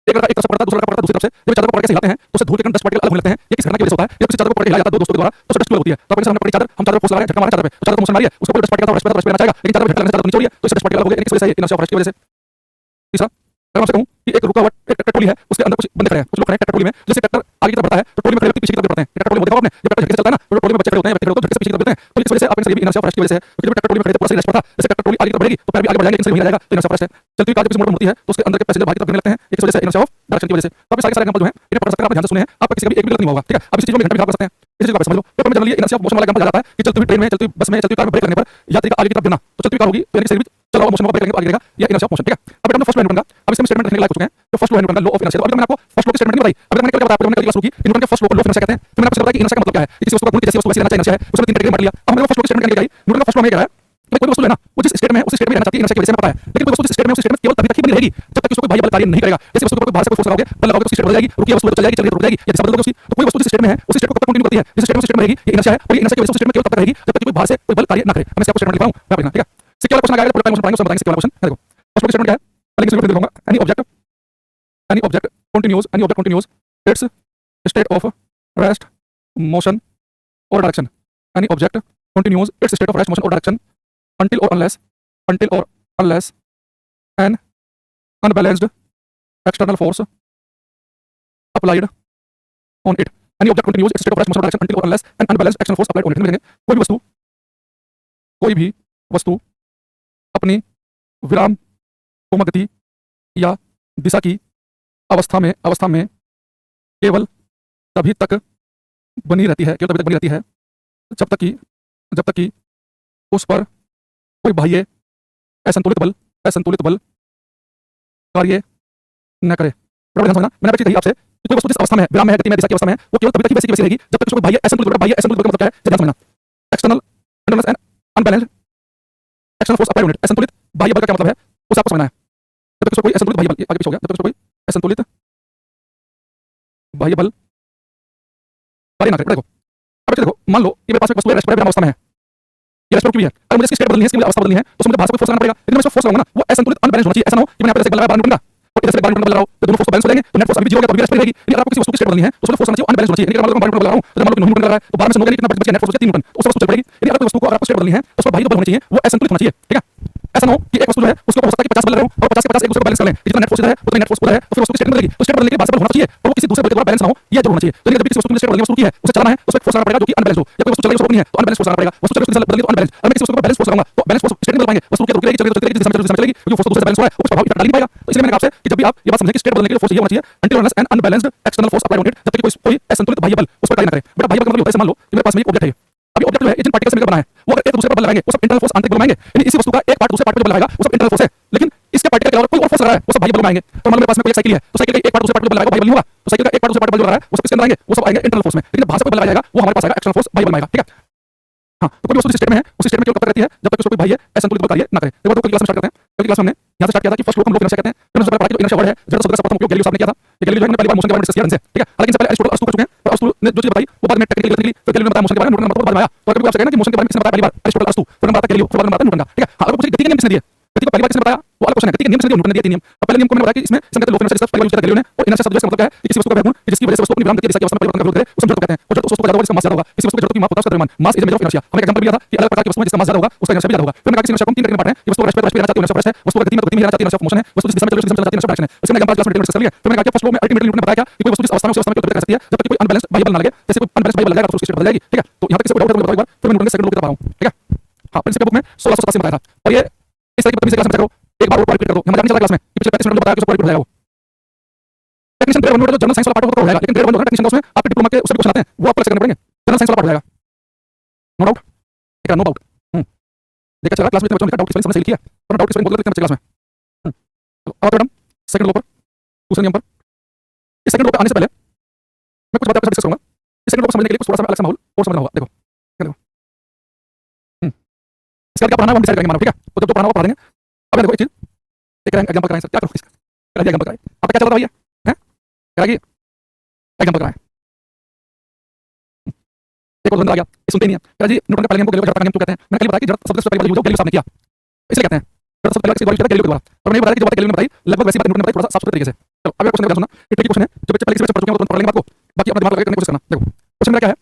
एक लड़का एक तरफ से पड़ता है, दूसरा लड़का पड़ता है दूसरी तरफ से, जब चादर को पकड़ के हिलाते हैं तो उसे धूल के कण डस्ट पार्टिकल अलग होने लगते हैं, ये किस घटना की वजह से होता है? जब किसी चादर को पकड़ के हिलाया जाता है दो दोस्तों के द्वारा तो डस्ट होती है, तो अपने सामने पड़ी चादर, हम चादर को फोर्स लगा रहे हैं, झटका मार रहे हैं चादर पे, तो चादर को मोशन मारी है, उसको कोई डस्ट पार्टिकल था, रस्ट पे चाहेगा, लेकिन चादर में झटका लगने से चादर नीचे हो रही है, तो इसे डस्ट पार्टिकल अलग हो गए, किस वजह से? इनर्शिया ऑफ रेस्ट की वजह से। तीसरा अगर मैं आपसे कहूं कि एक रुका हुआ एक ट्रैक्टर ट्रॉली है, उसके अंदर कुछ बंदे खड़े हैं, कुछ लोग खड़े हैं ट्रैक्टर ट्रॉली में, जैसे ट्रैक्टर आगे की तरफ बढ़ता है तो ट्रॉली में खड़े व्यक्ति पीछे की तरफ बढ़ते हैं। ट्रैक्टर ट्रॉली में देखा आपने, जब ट्रैक्टर झटके से चलता है ना तो ट्रॉली में बच्चे खड़े होते हैं, व्यक्ति खड़े होते हैं, झटके से पीछे की तरफ बढ़ते हैं, तो इस वजह से आपने सही इनर्शिया ऑफ रेस्ट की वजह से, क्योंकि जब ट्रैक्टर ट्रॉली में खड़े थे पूरा शरीर रेस्ट पर था, जैसे ट्रैक्टर ट्रॉली आगे की तरफ बढ़ेगी तो पैर भी आगे बढ़ जाएंगे, लेकिन शरीर वहीं रहेगा, तो इनर्शिया ऑफ रेस्ट है। चलती हुई कार जब किसी मोड़ पर मुड़ती है तो उसके अंदर के पैसेंजर बाहर की तरफ गिरने लगते हैं, इस वजह से इनर्शिया ऑफ डायरेक्शन की वजह से। तो आप सारे एग्जांपल जो हैं इन्हें पढ़ सकते हैं, आपने ध्यान से सुने हैं, आपका किसी का भी एक भी गलत नहीं होगा। ठीक है, अब इस चीज में घंटा भी कर सकते हैं, इस चीज को आप समझ लो। पेपर में जनरली इनर्शिया ऑफ मोशन वाला एग्जांपल जाता है कि चलती हुई ट्रेन में, चलती हुई बस में, चलती हुई कार में ब्रेक लगने पर यात्री का आगे की तरफ गिरना, तो चलती हुई कार होगी तो यानी कि शरीर चल रहा मोशन में ब्रेक लगने पर आगे गिरेगा, या इनर्शिया ऑफ मोशन। ठीक है, अब हम फर्स्ट लॉ न्यूटन का, अब इसमें स्टेटमेंट लिखने के लायक हो चुके हैं, तो फर्स्ट लॉ न्यूटन का लॉ ऑफ इनर्शिया। अभी तक मैंने आपको फर्स्ट लॉ की स्टेटमेंट नहीं बताई, अभी तक मैंने क्या बताया, आपको मैंने क्लास शुरू की न्यूटन के फर्स्ट लॉ ऑफ इनर्शिया कहते हैं, फिर मैंने आपको बताया कि इनर्शिया का मतलब क्या है, किसी वस्तु का गुण किसी वस्तु का सीधा इनर्शिया है, उसमें तीन कैटेगरी बांट लिया। अब हमने फर्स्ट लॉ की स्टेटमेंट करने की न्यूटन का फर्स्ट लॉ में क्या है कि कोई वस्तु है ना वो जिस स्टेट में उस स्टेट में रहना चाहती है इनर्शिया की वजह से हमें पता है, लेकिन कोई वस्तु जिस स्टेट में उस स्टेट में केवल तभी तक ही बनी रहेगी जब तक उसको कोई बाह्य बल कार्य नहीं करेगा। जैसे वस्तु पर बाहर से कोई फोर्स लगाओगे, बल लगाओगे तो उसकी स्टेट बदल जाएगी, रुकी वस्तु चल जाएगी, चल रही तो रुक जाएगी, या दिशा बदल दोगे उसकी, तो कोई वस्तु जिस स्टेट में है उस स्टेट को कब तक कंटिन्यू करती है, जिस स्टेट में उस स्टेट में रहेगी, ये इनर्शिया है, और ये इनर्शिया की वजह से उस स्टेट में केवल तब तक रहेगी जब तक कोई बाहर से कोई बल कार्य ना करे। मैं इसका स्टेटमेंट लिख रहा हूं, आप लिखना। ठीक है, सिक्के वाला क्वेश्चन आ गया, प्रोडक्ट मोशन पढ़ाएंगे, उसमें बताएंगे सिक्के वाला क्वेश्चन। देखो फर्स्ट स्टेटमेंट क्या है, लेकिन इसमें दिखाऊंगा, any object continues its state of rest, motion or direction. Any object continues its state of rest, motion or direction until or unless an unbalanced external force applied on it. Any object continues its state of rest, motion or direction until or unless an unbalanced external force applied on it. कोई भी वस्तु अपनी विराम गति या दिशा की अवस्था में केवल तभी तक बनी रहती है जब तक कि उस पर कोई बाह्य असंतुलित बल कार्य न करे। बराबर ध्यान समझना, मैंने आपको कही आपसे कि कोई वस्तु जिस अवस्था में है, विराम में है, गति में, दिशा की अवस्था में है, वो केवल तभी तक ही वैसी रहेगी जब तक उसको बाह्य असंतुलित का मतलब क्या है, ध्यान समझना। External and unbalanced external force applied on it. असंतुलित बाह्य बल का क्या मतलब है उसे आपको समझना है। जब तक उसको कोई असंतुलित बाह्य बल आगे पीछे हो गया, जब तक उसको कोई असंतुलित बाह्य बल कार्य ना करे। देखो अब देखो, मान लो कि मेरे पास एक वस्तु है, रेस्ट पर विराम अवस्था में है, ये रेस्ट पर है, अगर मुझे इसकी स्टेट बदलनी है, इसकी अवस्था बदलनी है तो मुझे बाहर से कोई फोर्स लगाना पड़ेगा, लेकिन मैं इसको फोर्स लगाऊंगा ना वो असंतुलित अनबैलेंस्ड होना चाहिए। ऐसा ना हो कि मैंने यहाँ पे बल लगाया, बाहर निकलूंगा और इधर से बाहर बल लगाओ तो दोनों फोर्स बैलेंस हो जाएंगे, तो नेट फोर्स अभी भी होगा तो भी रेस्ट पर रहेगी। लेकिन अगर आपको किसी वस्तु की स्टेट बदलनी है तो उसमें फोर्स होना चाहिए अनबैलेंस्ड होना चाहिए। मान लो मैं बाहर बल लगा रहा हूं तो मान लो कि 9 न्यूटन लग रहा है तो बाहर में से होगा कितना बच गया, नेट फोर्स 3 न्यूटन, तो उस वस्तु चल पड़ेगी। लेकिन अगर कोई वस्तु को अगर आपको स्टेट बदलनी है तो उसमें बाह्य बल होना चाहिए, वो असंतुलित होना चाहिए। ठीक है, ऐसा ना हो कि एक वस्तु जो है उसको हो सकता है कि 50 बल लग रहे हो और 50 के 50 एक दूसरे को बैलेंस कर लें, जितना नेट फोर्स इधर है उतना नेट फोर्स उधर है, तो फिर वस्तु की स्टेट बदलेगी। तो स्टेट बदलने के बाद बल होना चाहिए और वो किसी दूसरे बल के द्वारा बैलेंस ना हो, ये जरूर होना चाहिए। तो जब किसी वस्तु की स्टेट बदलनी है, वस्तु की है उसे चलाना है, उसमें फोर्स लगाना पड़ेगा जो कि अनबैलेंस हो, या कोई वस्तु चल रही है उसको रोकनी है तो अनबैलेंस फोर्स लगाना पड़ेगा। वस्तु चल रही है उसको बदलनी तो अनबैलेंस, अगर मैं किसी वस्तु को बैलेंस फोर्स लगाऊंगा तो बैलेंस फोर्स स्टेट बदल पाएंगे, वस्तु के रुक रहेगी, चलेगी दिशा में चलेगी, क्योंकि फोर्स दूसरे से बैलेंस हो रहा है, उस प्रभाव इफेक्ट डाल नहीं पाएगा। तो इसलिए मैंने कहा आपसे कि जब भी आप ये बात समझें कि स्टेट बदलने के लिए फोर्स ये होना चाहिए until unless an unbalanced external force applied on it, जब तक कोई असंतुलित बाह्य बल उस पर कार्य न करे। बेटा बाह्य बल का मतलब होता है, मान लो कि मेरे पास में एक ऑब्जेक्ट है, अभी ऑब्जेक्ट जो है जिन पार्टिकल्स से मिलकर बना है वो अगर एक दूसरे पर बल लगाएंगे वो सब इंटरनल फोर्स आंतरिक बल लगाएंगे, यानी इसी वस्तु का एक पार्ट दूसरे पार्ट पर बल लगाएगा वो सब इंटरनल फोर्स है। लेकिन इसके पार्टिकल के अलावा कोई और फोर्स लगा रहा है वो सब बाह्य बल लगाएंगे। तो मान लो मेरे पास में कोई एक साइकिल है तो साइकिल का एक पार्ट दूसरे पार्ट पर बल लगाएगा, बाह्य बल नहीं होगा, तो साइकिल का एक पार्ट दूसरे पार्ट पर बल लगा रहा है वो सब किसके अंदर आएंगे, वो सब आएंगे इंटरनल फोर्स में। लेकिन बाहर से कोई बल लगाया जाएगा वो हमारे पास आएगा एक्सटर्नल फोर्स, बाह्य बल आएगा। ठीक है, हाँ, तो कोई वस्तु जिस स्टेट में है उस स्टेट में केवल तब तक रहती है जब तक उसको कोई बाह्य असंतुलित बल कार्य ना करे। देखो तो कल क्लास में स्टार्ट करते हैं। कल क्लास में हमने यहाँ से स्टार्ट किया था कि फर्स्ट लोग हम लोग इनर्शिया कहते हैं, फिर उससे पढ़ा कि इनर्शिया वर्ड है, जड़ शब्द का प्रथम उपयोग गैलीलियो साहब ने किया था। ये गैलीलियो जो है पहली बार मोशन के बारे में डिस्कस किया ढंग से, ठीक है। हालांकि इससे पहले अरिस्टोटल अस्तु कर चुके हैं, और अस्तु ने जो चीज बताई वो बाद में टेक्निकली बताने के लिए, फिर गैलीलियो ने बताया मोशन के बारे में, न्यूटन ने बताया बाद में आया। तो कभी आप कहना कि मोशन के बारे में किसने बताया पहली बार, अरिस्टोटल अस्तु, फिर बताया गैलीलियो, फिर बाद में बताया न्यूटन का, ठीक है। हाँ, अगर पूछे गति के नियम किसने दिए, गति को पहली बार किसने बताया वो अलग क्वेश्चन है, गति के नियम किसने दिए, न्यूटन ने दिए 3 नियम। अब पहले नियम को मैंने बताया कि इसमें संगत लोग इनर्शिया पहली बार यूज किया गैलीलियो ने, और इनर्शिया शब्द का मतलब क्या है कि किसी वस्तु का वह गुण जिसकी वजह से वस्तु अपनी विराम गति की अवस्था में परिवर्तन का विरोध करे उसे हम जड़ कहते हैं, और जड़ उस वस्तु का ज्यादा होगा जिसका मास ज्यादा होगा, किसी वस्तु की जड़ की माप होता है उसका द्रव्यमान, mass is the measure of inertia. हमने एग्जांपल लिया था कि अलग प्रकार की वस्तु में जिसका मास ज्यादा होगा उसका इनर्शिया भी ज्यादा होगा। फिर मैंने कहा कि इनर्शिया को 3 तरीके में बांटते हैं कि वस्तु का रेस्ट पे रहना चाहती है इनर्शिया ऑफ रेस्ट है, वस्तु का गति में गति में रहना चाहती है इनर्शिया ऑफ मोशन है, वस्तु जिस दिशा में चल रही है उस दिशा में चलती है इनर्शिया ऑफ डायरेक्शन है। इसमें एग्जांपल क्लास में डिटेल डिस्कस कर लिया। फिर मैंने कहा कि फर्स्ट लो में अल्टीमेटली न्यूटन ने बताया कि कोई वस्तु जिस अवस्था में उस अवस्था में कर सकती है जब तक कोई अनबैलेंस बाह्य बल ना लगे, जैसे कोई अनबैलेंस बाह्य बल लगेगा तो उसकी स्टेट बदल जाएगी, ठीक है। तो यहां तक किसी को डाउट है तो बताओ एक बार, फिर मैं न्यूटन के सेकंड लो की तरफ आ रहा हूं, ठीक है। हां, प्रिंसिपल बुक में 1687 में बताया था, और ये इस तरह की बदतमीजी क्लास में करो, एक बार और रिपीट कर दो, हमें नहीं चला क्लास में कि पिछले 35 मिनट में बताया कि उसको रिपीट हो जाएगा वो। टेक्नीशियन ग्रेड 1 में जो जनरल साइंस वाला पार्ट होगा तो हो जाएगा, लेकिन ग्रेड 1 जो है टेक्नीशियन का उसमें आपके डिप्लोमा के उससे भी क्वेश्चन आते हैं, वो आपको करने पड़ेंगे, जनरल साइंस वाला पार्ट हो जाएगा। नो डाउट, ठीक है, नो डाउट। देखा चला क्लास में इतने बच्चों ने डाउट की समझ सही लिया, और डाउट की स्पेलिंग बोल देते हैं क्लास में। अब मैडम सेकंड लो पर दूसरे नियम पर, इस सेकंड लो पे आने से पहले मैं कुछ बातें आपके साथ डिस्कस करूंगा। इस सेकंड लो को समझने के लिए कुछ थोड़ा सा अलग सा माहौल और समझना होगा। देखो देखो इसका क्या पढ़ाना है हम डिसाइड करेंगे मानो, ठीक है। तो जब जो पढ़ाना होगा पढ़ा देंगे। अब देखो एक चीज, एक एग्जांपल कराएं सर, क्या करो इसका, कराइए एग्जांपल कराएं। आपका क्या चल रहा है भैया, हैं कराइए एग्जांपल कराएं। एक और बंदा आ गया, ये सुनते ही नहीं है, कह जी न्यूटन का पहले नियम को गैलीलियो का नियम क्यों कहते हैं। मैंने कल बताया कि जड़ शब्द से पहली बार यूज गैलीलियो साहब ने किया, इसलिए कहते हैं जड़ शब्द पहले किसी द्वारा गैलीलियो के द्वारा। और मैंने बताया कि जो बात गैलीलियो ने बताई लगभग वैसी बात न्यूटन ने बताई, थोड़ा सा साफ सुथरे तरीके से। चलो अब क्वेश्चन का सुनना, ये ट्रिकी क्वेश्चन है, जो बच्चे पहले किसी से पढ़ चुके हैं वो तुरंत पढ़ लेंगे बात को, बाकी अपना दिमाग लगा के करने की कोशिश करना। देखो क्वेश्चन मेरा क्या है,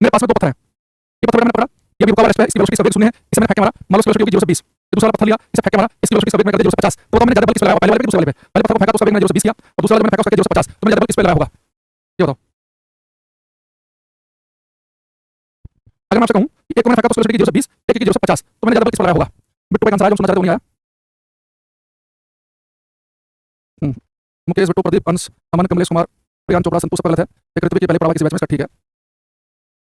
मेरे पास में 2 पत्थर हैं, ये पत्थर मैंने पढ़ा, ये भी रुका हुआ है, इसकी वेलोसिटी सब शून्य है, इसे मैंने फेंक के मारा, मान लो इसकी वेलोसिटी होगी 0 से 20। ये दूसरा पत्थर लिया, इसे फेंक के मारा, इसकी वेलोसिटी सब में कर दी 0 से 50। तो मैंने ज्यादा बल किस पे लगाया, पहले वाले पे दूसरे वाले पे, पहले पत्थर को फेंका तो उसका वेग मैंने 0 से 20 किया, और दूसरा वाला मैंने फेंका उसका 0 से 50। तो मैंने ज्यादा बल किस पे लगाया होगा, ये बताओ। अगर मैं आपसे कहूं कि एक को मैंने फेंका तो उसकी वेलोसिटी 0 से 20, एक की 0 से 50, तो मैंने ज्यादा बल किस पे लगाया होगा। बिट्टू का आंसर आया जो सुनना चाहते हो नहीं आया। मुकेश बिट्टू, प्रदीप, अंश, अमन, कमलेश कुमार, प्रियांश चोपड़ा, संतोष सब गलत है, एक ऋत्विक की पहले पढ़ा किसी बैच में, ठीक है।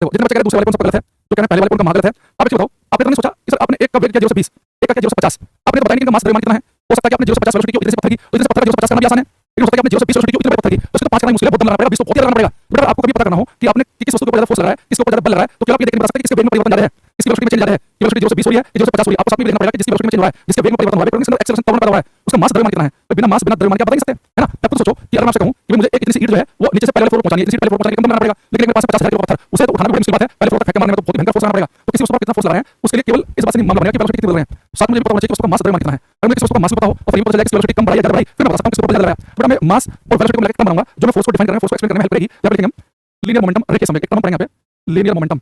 देखो जितने बच्चे कह रहे दूसरे वाले कौन सा गलत है, जो कहना पहले वाले कौन का गलत है। आप एक बताओ, आपने तो नहीं सोचा कि सर आपने एक का वेग किया 0 से 20, एक का किया 0 से 50, आपने तो बताया नहीं कि मास द्रव्यमान कितना है। हो सकता है कि आपने 0 से 50 वेलोसिटी की इधर से पत्थर की, तो इधर से पत्थर का 0 से 50 करना भी आसान है, लेकिन हो सकता है कि आपने 0 से 20 वेलोसिटी की इतने बड़े पत्थर की, तो उसको 5 करना मुश्किल है, बहुत दम लगाना पड़ेगा, 20 तो बहुत ही लगाना पड़ेगा। बेटा आपको कभी पता करना हो कि आपने किस वस्तु के ऊपर ज्यादा फोर्स लगा है, किसके ऊपर ज्यादा बल लगा है, तो क्या आप ये देखने बता सकते हैं कि किसके वेग में परिवर्तन ज्यादा है, किसकी वेलोसिटी में चेंज ज्यादा है, कि वेलोसिटी 0 से 20 हो रही है, 0 से 50 हो रही है। आपको साथ में देखना पड़ेगा कि जिसकी वेलोसिटी में चेंज हो रहा है, जिसके वेग में परिवर्तन हो रहा है, वेग में एक्सेलरेशन तब पैदा हो रहा है, उसका मास द्रव्यमान कितना है। तो बिना मास बिना द्रव्यमान क्या बता नहीं सकते, है ना। अब खुद सोचो कि अगर मैं आपसे कहूं कि मुझे एक इतनी सी ईंट जो है वो नीचे से पहले फ्लोर पहुंचानी है, इतनी सी पहले फ्लोर पहुंचाने के लिए कम बनाना पड़ेगा, लेकिन मेरे पास 50,000 किलो पत्थर, उसे तो उठाना बड़ी मुश्किल बात है, पहले फ्लोर तक फेंक के मारने में तो बहुत ही भयंकर फोर्स लगाना पड़ेगा। तो किसी वस्तु पर कितना फोर्स लगा रहे हैं उसके लिए केवल इस बात से नहीं मामला बनेगा कि वेलोसिटी कितनी बदल रहे हैं, साथ में मुझे पता होना चाहिए कि उसका मास द्रव्यमान कितना है। अगर मुझे किसी वस्तु का मास पता हो और फिर पता चले कि इसकी वेलोसिटी कम बढ़ाई या ज्यादा बढ़ाई, फिर मैं बता सकता हूं कि इसके ऊपर ज्यादा लगाया। बट मैं मास और वेलोसिटी को मिलाकर कम बनाऊंगा, जो मैं फोर्स को डिफाइन करने में, फोर्स को एक्सप्लेन करने में हेल्प करेगी। या फिर लिखेंगे हम लीनियर मोमेंटम रेखीय संवेग, एक टर्म पढ़ेंगे यहां पे, लीनियर मोमेंटम,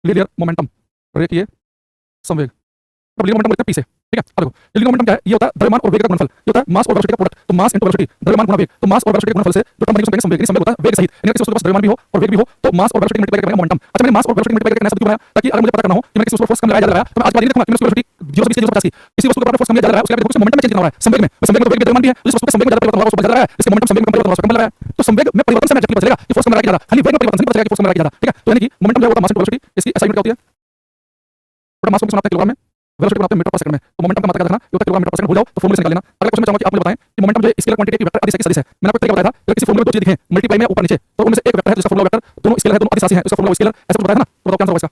लीनियर मोमेंटम रेखीय संवेग। अब लीनियर मोमेंटम लिखते हैं पी से, ठीक है। अब देखो ये लीनियर मोमेंटम क्या है, ये होता है द्रव्यमान और वेग का गुणनफल, ये होता है मास और वेलोसिटी का प्रोडक्ट। तो मास इनटू वेलोसिटी, द्रव्यमान गुणा वेग, तो मास और वेलोसिटी के गुणनफल से जो टर्म बनेगी उसको संवेग, संवेग होता है वेग सहित, यानी किसी वस्तु के पास द्रव्यमान भी हो और वेग भी हो तो मास और वेलोसिटी मल्टीप्लाई करके मोमेंटम। अच्छा मैंने मास और वेलोसिटी मल्टीप्लाई करके नया शब्द क्यों बनाया, ताकि अगर मुझे पता करना हो कि मैंने किसी वस्तु पर फोर्स कम लगाया ज्यादा लगाया, तो मैं आज बात नहीं देखूंगा कि मैं उसकी वेलोसिटी 0 से 20 0 से 50 की, किसी वस्तु के ऊपर फोर्स कम या ज्यादा लगाया उसके बाद देखो मोमेंटम में चेंज होना है, संवेग में। संवेग में तो वेग भी द्रव्यमान भी है, जिस वस्तु का संवेग में ज्यादा परिवर्तन होगा उसको ज्यादा लगाया, इसके मोमेंटम संवेग में परिवर्तन होगा कम लगाया। तो संवेग में परिवर्तन से मैं एक्चुअली पता चलेगा कि फोर्स कम लगा के ज्यादा, खाली वेग में परिवर्तन से पता चलेगा कि फोर्स कम लगा के ज्यादा, ठीक है। तो यानी कि मोमेंटम जो होता है मास इनटू वेलोसिटी, इसकी SI यूनिट क्या होती है, बड़ा मास को बनाते हैं किलोग्राम में, वेलोसिटी बनाते हैं मीटर पर सेकंड में। तो मोमेंटम का मात्रा क्या रखना, ये होता है किलोग्राम मीटर पर सेकंड, भूल जाओ तो फॉर्मूला से निकाल लेना। अगला क्वेश्चन में चाहूंगा कि आप मुझे बताएं कि मोमेंटम जो है स्केलर क्वांटिटी की वेक्टर अधिस है कि सदिश है। मैंने आपको तरीका बताया था कि किसी फॉर्मूले में 2 चीज दिखें मल्टीप्लाई में ऊपर नीचे, तो उनमें से एक वेक्टर है जिसका फॉर्मूला वेक्टर, दोनों स्केलर है, दोनों अधिस राशि है, उसका फॉर्मूला स्केलर, ऐसा कुछ बताया था ना। तो बताओ क्या आंसर होगा इसका।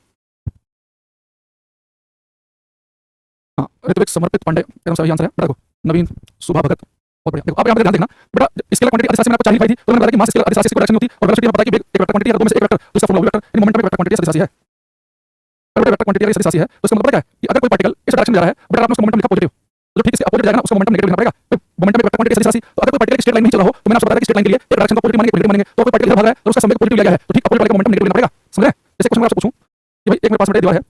हां ऋत्विक समर्पित पांडे एकदम सही आंसर है। देखो नवीन सुभा भगत, बहुत बढ़िया। देखो आप यहां पे ध्यान देखना बेटा, स्केलर क्वांटिटी अधिस राशि मैंने आपको 4 लिखाई थी, तो मैंने बताया कि मास स्केलर अधिस राशि की डायरेक्शन होती है और वेलोसिटी हमें पता है कि वेग एक वेक्टर क्वांटिटी है, तो दोनों में से एक वेक्टर जिसका फॉर्मूला वेक्टर, यानी मोमेंटम एक वेक्टर क्वांटिटी सदिश राशि है, वेक्टर क्वांटिटी सदिश राशि है। तो इसका मतलब क्या है कि अगर कोई पार्टिकल इस डायरेक्शन में जा रहा है, बेटा आपने उसका मोमेंटम लिखा पॉजिटिव, जो ठीक इसके अपोजिट जाएगा ना उसका मोमेंटम नेगेटिव लिखना पड़ेगा। तो मोमेंटम में वेक्टर क्वांटिटी सदिश राशि, तो अगर कोई पार्टिकल स्ट्रेट लाइन में चल रहा हो तो मैंने आपको बताया कि स्ट्रेट लाइन के लिए एक डायरेक्शन का पॉजिटिव मानेंगे, पॉजिटिव मानेंगे, तो कोई पार्टिकल इधर भाग रहा है तो उसका संवेग पॉजिटिव लिया गया है, तो ठीक अपोजिट वाले का मोमेंटम नेगेटिव लेना पड़ेगा, समझ रहे हैं। जैसे क्वेश्चन मैं आपसे पूछूं कि भाई एक मेरे पास में दीवार है,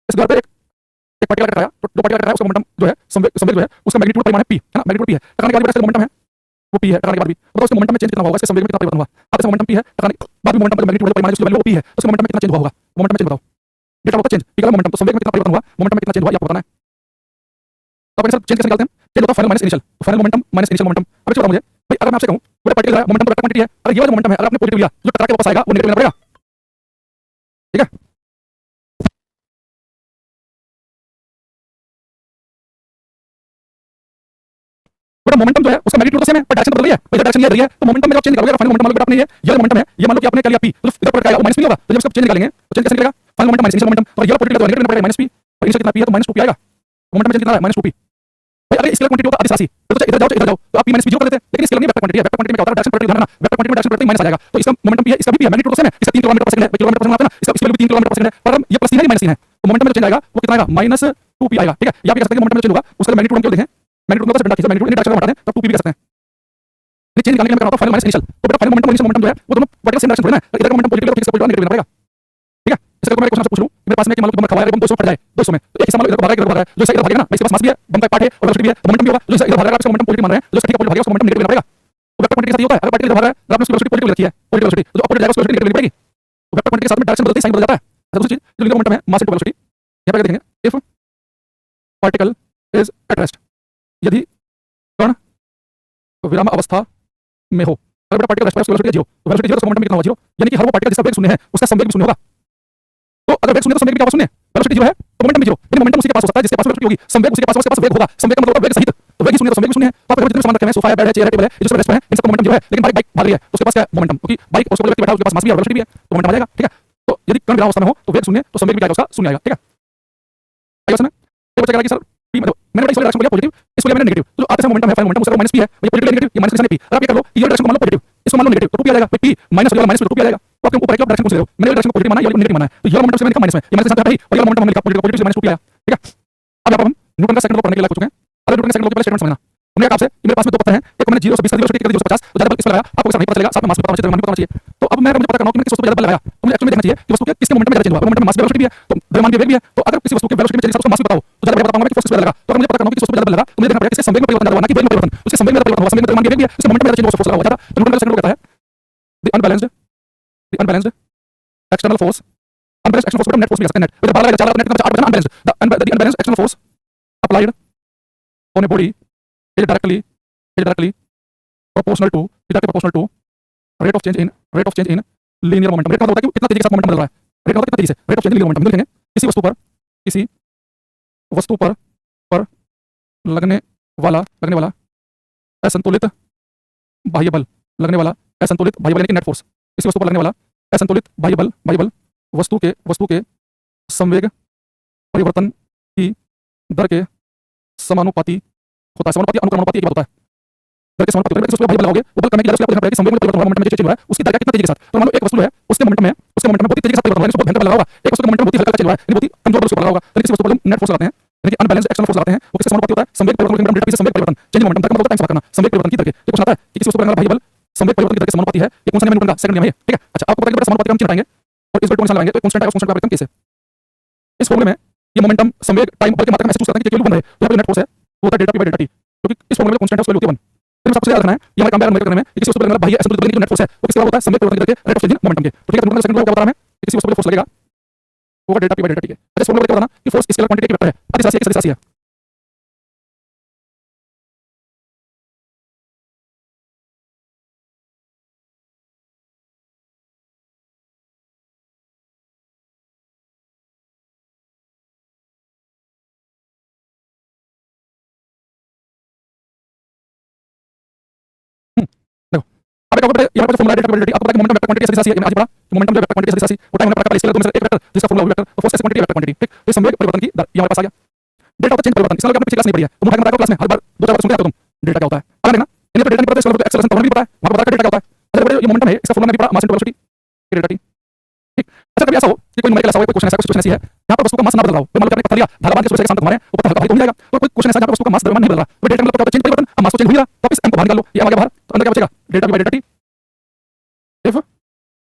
इस दीवार पे एक पार्टिकल कट रहा है, तो दो पार्टिकल कट रहा है, उसका मोमेंटम जो है संवेग जो है उसका मैग्नीट्यूड परिमाण है p, है ना, मैग्नीट्यूड p है। टकराने के बाद इसका मोमेंटम है वो p है, टकराने के बाद भी बताओ इसके मोमेंटम में चेंज कितना होगा, इसके संवेग में कितना परिवर्तन हुआ। अब इसका मोमेंटम p है, टकराने के बाद भी मोमेंटम का मैग्नीट्यूड परिमाण उसकी वैल्यू वो p है, तो इसका मोमेंटम में कितना चेंज हुआ होगा, मोमेंटम में चेंज बताओ। डेटा होता चेंज, ठीक है, मोमेंटम तो संवेग में कितना परिवर्तन हुआ, मोमेंटम में कितना चेंज हुआ, ये आपको बताना है। तो आप आंसर चेंज कैसे निकालते हैं, चेंज होता है फाइनल माइनस इनिशियल, तो final momentum minus initial momentum. अब बताओ मुझे भाई, अगर मैं आपसे कहूं पूरा पार्टिकल है, मोमेंटम वेक्टर क्वांटिटी है, अगर ये वाला मोमेंटम है, अगर आपने पॉजिटिव लिया जो टकरा के वापस आएगा वो नेगेटिव लेना पड़ेगा, ठीक है। बेटा मोमेंटम जो है उसका मैग्नीट्यूड तो सेम है पर डायरेक्शन बदल रही है, तो डायरेक्शन ये रही है, तो मोमेंटम में जब चेंज करोगे, फाइनल मोमेंटम मान लो आपने ये मोमेंटम है, ये मान लो कि आपने क्या लिया p, तो इधर पर आएगा वो माइनस p होगा, तो जब इसका चेंज निकालेंगे तो चेंज कैसे निकलेगा, final momentum minus initial momentum, तो ये पॉजिटिव तो नेगेटिव लेना पड़ेगा माइनस p, और इनिशियल कितना p है तो -2p आएगा। मोमेंटम में चेंज कितना है -2p। भाई अगर स्केलर क्वांटिटी होता अधिक राशि तो इधर जाओ इधर जाओ तो आप p -p 0 कर लेते हैं, लेकिन स्केलर नहीं वेक्टर क्वांटिटी है। वेक्टर क्वांटिटी में क्या होता है डायरेक्शन प्रोडक्ट ध्यान रखना, वेक्टर क्वांटिटी में डायरेक्शन प्रोडक्ट माइनस आ जाएगा, तो इसका मोमेंटम p है, इसका भी p है, मैग्नीट्यूड तो सेम है, इसका 3 किलोमीटर पर सेकंड है, किलोमीटर पर सेकंड आता है ना, इसका वैल्यू 3 किलोमीटर पर सेकंड है, पर हम ये प्लस 3 है माइनस 3 है, तो मोमेंटम में चेंज आएगा वो कितना आएगा -2p आएगा, ठीक है। या आप कह सकते हैं कि मोमेंटम में चेंज होगा उसका मैग्नीट्यूड हम क्यों देखें, मैग्नीट्यूड में डंडा खींचो, मैग्नीट्यूड इन डायरेक्शन में हटा दें तब 2p भी कर सकते हैं। ये चेंज निकालने के लिए मैं कराता हूं फाइनल माइनस इनिशियल, तो बेटा फाइनल मोमेंटम और इनिशियल मोमेंटम जो है वो दोनों वर्टिकल सेम डायरेक्शन थोड़ी ना है, इधर का मोमेंटम पॉजिटिव है तो फिजिक्स का पॉजिटिव नेगेटिव लेना पड़ेगा, ठीक है। इसका मैं क्वेश्चन आपसे पूछ लूं, मेरे पास में एक मान लो बम रखा हुआ है, बम 200 फट जाए 200 में, तो एक हिस्सा मान लो इधर को भागा इधर को भागा, जो इधर भागेगा ना इसके पास मास भी है, बम का पार्ट है और वेलोसिटी भी है, तो मोमेंटम भी होगा, जो इधर भागेगा इसका मोमेंटम पॉजिटिव मान रहे हैं, जो इसका ठीक अपोजिट भागेगा उसका मोमेंटम नेगेटिव लेना पड़ेगा। तो वेक्टर क्वांटिटी के साथ ये होता है, अगर पार्टिकल इधर भाग रहा है और आपने उसकी वेलोसिटी पॉजिटिव रखी है, पॉजिटिव वेलोसिटी, तो जो अपोजिट जाएगा उसकी वेलोसिटी नेगेटिव लेनी पड़ेगी। तो वेक्टर क्वांटिटी के साथ में डायरेक्शन बदलते ही साइन बदल जाता है। दूसरी चीज जो लिनियर मोमेंटम है मास इनटू वेलोसिटी, यहां पे देखेंगे if particle is at rest, यदि कण विराम अवस्था में हो, अगर बेटा पार्टिकल रेस्ट पर उसकी वेलोसिटी 0, तो वेलोसिटी 0 तो मोमेंटम कितना होगा 0, यानी कि हर वो पार्टिकल जिसका वेग शून्य है उसका संवेग भी शून्य होगा। तो अगर वेग शून्य तो संवेग भी क्या होगा शून्य, वेलोसिटी 0 है तो मोमेंटम भी 0, यानी मोमेंटम उसी के पास हो सकता है जिसके पास वेलोसिटी होगी, संवेग उसी के पास हो, उसके पास वेग होगा, संवेग का मतलब होगा वेग सहित, तो वेग ही शून्य तो संवेग भी शून्य है। तो आप जितने सामान रखे हैं सोफा है, बेड है, चेयर है, टेबल है, ये जो रेस्ट पर है इन सबका मोमेंटम 0 है, लेकिन बाइक भाग रही है तो उसके पास क्या है मोमेंटम, क्योंकि बाइक उसको व्यक्ति बैठा है उसके पास मास भी है और वेलोसिटी भी है, तो मोमेंटम आ जाएगा, ठीक है। तो यदि कण विराम अवस्था में हो तो वेग शून्य तो संवेग भी क्या आएगा उसका शून्य आएगा, ठीक है। आइए समझ में ये बच्चा कह रहा है कि सर p मतलब मैंने इस वाले डायरेक्शन को लिया पॉजिटिव, इसको लिया मैंने नेगेटिव, तो जो आते समय मोमेंटम है फाइनल मोमेंटम उसका माइनस p है, ये पॉजिटिव नेगेटिव ये माइनस निशान है p, और आप ये कर लो ये डायरेक्शन को मान लो पॉजिटिव, इसको मान लो नेगेटिव, तो 2p आ जाएगा, p माइनस वाला माइनस तो 2p आ जाएगा। तो आपके ऊपर एक डायरेक्शन को ले लो, मैंने डायरेक्शन को पॉजिटिव माना है ये नेगेटिव माना है, तो ये मोमेंटम से मैंने लिखा माइनस में, ये माइनस निशान है और ये मोमेंटम हमने लिखा पॉजिटिव से -2p आया, ठीक है। अब यहाँ पर हम न्यूटन का सेकंड लॉ पढ़ने के लिए आ चुके हैं। अगर न्यूटन का सेकंड लॉ के पहले स्टेटमेंट समझना, हमने कहा आपसे कि मेरे पास में दो पत्थर हैं, एक मैंने 0 से 20 का 0 से 30 का 0 से 50, तो ज्यादा बल किस पर लगाया आपको ऐसा नहीं पता चलेगा, साथ में मास भी पता होना चाहिए, पता होना चाहिए। तो अब मैं मुझे पता करना है कि मैंने किस वस्तु पे ज्यादा बल लगाया, तो मुझे एक्चुअली देखना चाहिए कि वस्तु के किसके मोमेंटम में ज्यादा चेंज हुआ, मोमेंटम में मास भी वेलोसिटी भी है, तो द्रव्यमान भी वेग भी है, तो अगर किसी वस्तु के वेलोसिटी में चेंज उसको मास भी पता हो तो ज्यादा बता पाऊंगा कि फोर्स किस पे लगा। तो अगर मुझे पता करना है कि किस वस्तु पे ज्यादा बल लगा तो मुझे देखना पड़ेगा कि संवेग में परिवर्तन ज्यादा हुआ ना कि वेग में परिवर्तन, उसके संवेग में ज्यादा परिवर्तन हुआ, संवेग में द्रव्यमान भी वेग भी है, इसके मोमेंटम में ज्यादा चेंज हुआ फोर्स लगा हुआ ज्यादा। तो न्यूटन का सेकंड लॉ कहता है the unbalanced external force, unbalanced external force net force भी कह सकते हैं, नेट इधर बाहर लगा 4 नेट का 8 बना unbalanced, the unbalanced external force applied on a body is directly proportional to rate of change in linear momentum। Rate मतलब होता है कि कितना तेजी के साथ मोमेंटम बदल रहा है, रेट मतलब कितना तेजी से, rate of change in linear momentum लिखेंगे। किसी वस्तु पर लगने वाला असंतुलित बाह्य बल, लगने वाला असंतुलित बाह्य बल यानी कि नेट फोर्स, किसी वस्तु पर लगने वाला असंतुलित बाह्य बल वस्तु के संवेग परिवर्तन की दर के समानुपाती होता है। समानुपाती अनुक्रमानुपाती एक बात होता है, दर के समानुपाती होता है। जिस वस्तु पर भारी बल लगाओगे वो बल करने की दर उसको देखना पड़ेगा कि संवेग में परिवर्तन हो रहा है, मोमेंटम में चेंज हो रहा है, उसकी दर कितना तेजी के साथ। तो मान लो एक वस्तु है उसके मोमेंटम में बहुत ही तेजी के साथ परिवर्तन हो रहा है, बहुत भयंकर बल लगा होगा, एक वस्तु का मोमेंटम बहुत ही हल्का चल रहा है, बहुत ही कमजोर बल उसके ऊपर लगा होगा, तो किसी वस्तु पर हम नेट फोर्स लगाते हैं यानी कि अनबैलेंस्ड एक्सटर्नल फोर्स लगाते हैं, वो किसके समानुपाती होता है संवेग परिवर्तन के डेल्टा p से संवेग परिवर्तन चेंज इन मोमेंटम का मतलब टाइम से बात करना, संवेग परिवर्तन की दर के। ये क्वेश्चन आता है कि किसी वस्तु पर लगने वाला भारी बल संवेग परिवर्तन की दर के समानुपाती है, ये कौन सा नियम है न्यूटन का सेकंड नियम है ये, ठीक है। अच्छा आपको पता है कि समानुपाती का हम चिन्ह हटाएंगे और इस बल को निशान लगाएंगे तो कांस्टेंट आएगा, कांस्टेंट का परिवर्तन कैसे। इस फॉर्मूले में ये मोमेंटम संवेग टाइम बल के मात्रा का महसूस करते हैं कि केवल बन रहे, तो यहाँ पे नेट फोर्स है वो होता है delta p by delta t, क्योंकि इस फॉर्मूले में कांस्टेंट है उसकी वैल्यू होती है 1। फिर सबसे याद रखना है ये हमारे काम करने में कि किसी वस्तु पर लगने वाला बाह्य असंतुलित बल की जो नेट फोर्स है वो किसके बराबर होता है संवेग परिवर्तन की दर के rate of change in momentum के। तो ठीक है न्यूटन का सेकंड लॉ क्या बता रहा है कि किसी वस्तु पर फोर्स लगेगा वो delta p by delta t है। अच्छा इस फॉर्मूले में क्या बताना कि फोर्स स्केलर क्वांटिटी एक वेक्टर है, अदिश राशि है, किस राशि है। देखो अब एक और यहाँ पर formula delta p by delta t आपको पता है कि मोमेंटम वेक्टर क्वांटिटी सदिश राशि है, आज पढ़ा कि मोमेंटम जो वेक्टर क्वांटिटी सदिश राशि वो टाइम हमने पढ़ा स्केलर दो में से एक वेक्टर जिसका फॉर्मूला वेक्टर, तो फोर्स क्वांटिटी वेक्टर क्वांटिटी, ठीक। तो संवेग परिवर्तन की दर ये हमारे पास आ गया, डेल्टा ऑफ चेंज परिवर्तन, इसका आपने पिछले क्लास नहीं पढ़ी है तो मुझे बताया क्लास में हर बार दो चार बार सुनते हैं तो तुम डेल्टा क्या होता है अगर देखना इन्हें तो डेल्टा नहीं पता, इसका एक्सेलरेशन तो नहीं पता है, वहां पर बताया डेल्टा क्या होता है। अच्छा बड़े ये मोमेंटम है इसका फॉर्मूला नहीं पढ़ा, mass into velocity delta t, ठीक। अच्छा कभी ऐसा हो कि कोई न्यूमेरिकल ऐसा हो, कोई क्वेश्चन ऐसा, कुछ क्वेश्चन ऐसी है यहाँ पर वस्तु का मास ना बदल रहा हो, मान लो आपने पत्थर लिया धागा बांध के सुबह से शाम तक घुमा रहे हैं ऊपर हल्का भारी तो हो जाएगा, तो कोई क्वेश्चन ऐसा जहाँ पर वस्तु का मास द्रव्यमान नहीं बदल रहा, तो डेल्टा मतलब क्या होता है चेंज परिवर्तन, अब मास तो चेंज हो रहा, तो आप इस m को बाहर निकाल लो, ये आ गया बाहर, तो अंदर क्या बचेगा delta p by delta t if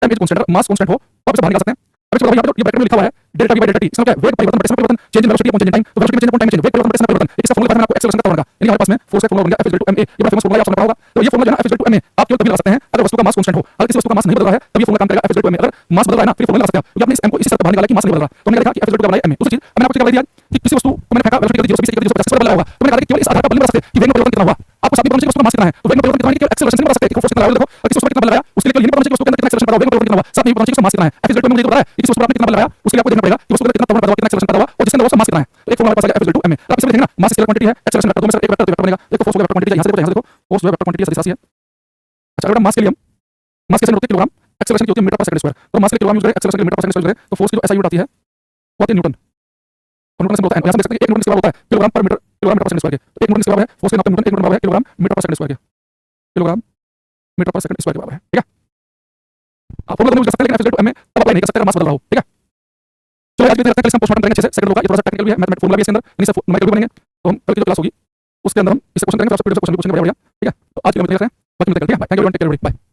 m is constant, mass constant हो तो आप इसे बाहर निकाल सकते हैं। अब इसको यहाँ पर ये ब्रैकेट में लिखा हुआ है delta p by delta t, इसका क्या वेग परिवर्तन बटे समय परिवर्तन change in velocity upon change in time, तो वेलोसिटी में चेंज अपॉन टाइम में चेंज, वेग परिवर्तन बटे समय परिवर्तन, इसका फॉर्मूला मैंने आपको एक्सेलरेशन का होगा, यानी हमारे पास में फोर्स का फॉर्मूला बन गया F = ma, ये बड़ा फेमस फॉर्मूला है आपने पढ़ा होगा। तो ये फॉर्मूला जो है F = ma आप केवल तभी लगा सकते हैं अगर वस्तु का मास कांस्टेंट हो, अगर किसी वस्तु का मास नहीं बदल रहा है तब ये फॉर्मूला काम करेगा F = ma, अगर मास बदल रहा है ना फिर फॉर्मूला लगा सकते हैं, क्योंकि आपने इस m को इस तरह बाहर निकाला कि मास नहीं बदल रहा, तो हमने देखा कि F = ma। दूसरी चीज मैंने आपको क्या बता दिया कि किसी वस्तु को मैंने फेंका वेलोसिटी 0 से 20 तक 0 से 50 बदला होगा, तो मैंने कहा कि केवल इस आधार पर बल नहीं बता सकते कि वेग में परिवर्तन कितना हुआ, आपको साथ में पता चाहिए वस्तु का मास कितना है, तो वेग में परिवर्तन कितना है कि एक्सेलरेशन से बता सकते हैं कि फोर्स कितना लगा, देखो किसी वस्तु पर कितना बल लगाया उसके लिए केवल ये पता चाहिए कि वस्तु के अंदर कितना एक्सेलरेशन पैदा हुआ, वेग में परिवर्तन कितना हुआ, साथ में ये पता चाहिए कि उसका मास कितना है। F = ma मुझे पता है कि किसी वस्तु पर आपने कितना बल लगाया उसके लिए आपको देखना पड़ेगा कि वस्तु के अंदर कितना त्वरण पैदा हुआ, कितना एक्सेलरेशन पैदा हुआ और जिसके अंदर उसका मास कितना है। तो एक फॉर्मूला हमारे पास आ गया F = ma। आप इसमें देखेंगे ना मास स्केलर क्वांटिटी है, एक्सेलरेशन वेक्टर, दो में से एक वेक्टर तो वेक्टर बनेगा, एक तो फोर्स वेक्टर क्वांटिटी है, यहाँ से देखो फोर्स वेक्टर क्वांटिटी सदिश राशि है। अच्छा अगर मास के लिए हम मास कैसे होती है किलोग्राम, एक्सेलरेशन की होती है मीटर पर सेकंड स्क्वायर, तो मास के किलोग्राम यूज करें, एक्सेलरेशन के मीटर पर सेकंड स्क्वायर करें तो फोर्स की जो एसआई यूनिट आती है वो आती है न्यूटन। और न्यूटन से होता है, यहाँ से देख सकते हैं 1 न्यूटन इसके बराबर होता है किलोग्राम पर मीटर पर सेकंड स्क्वायर के। तो 1 न्यूटन इसके बराबर है, फोर्स के नाम न्यूटन, 1 न्यूटन बराबर है किलोग्राम मीटर पर सेकंड स्क्वायर के। किलोग्राम मीटर पर सेकंड स्क्वायर के बराबर है, ठीक है। आप फॉर्मूला यूज कर सकते हैं, लेकिन F/m में तब अप्लाई नहीं कर सकते अगर मास बदल रहा हो, ठीक है। चलो आज के लिए रखते हैं, कल हम पोस्टमार्टम करेंगे अच्छे से, सेकंड होगा, ये थोड़ा सा टेक्निकल भी है, मैथमेटिक्स फॉर्मूला भी है इसके अंदर, इन्हीं से न्यूमेरिकल भी बनेंगे। तो हम कल की जो क्लास होगी उसके अंदर हम इससे क्वेश्चन करेंगे, तो आपसे क्वेश्चन भी बढ़िया, ठीक है। तो आज के लिए हम इतना ही रखते हैं, बाकी मिलते हैं कल, ठीक है। Bye, thank you everyone, take care everybody, bye.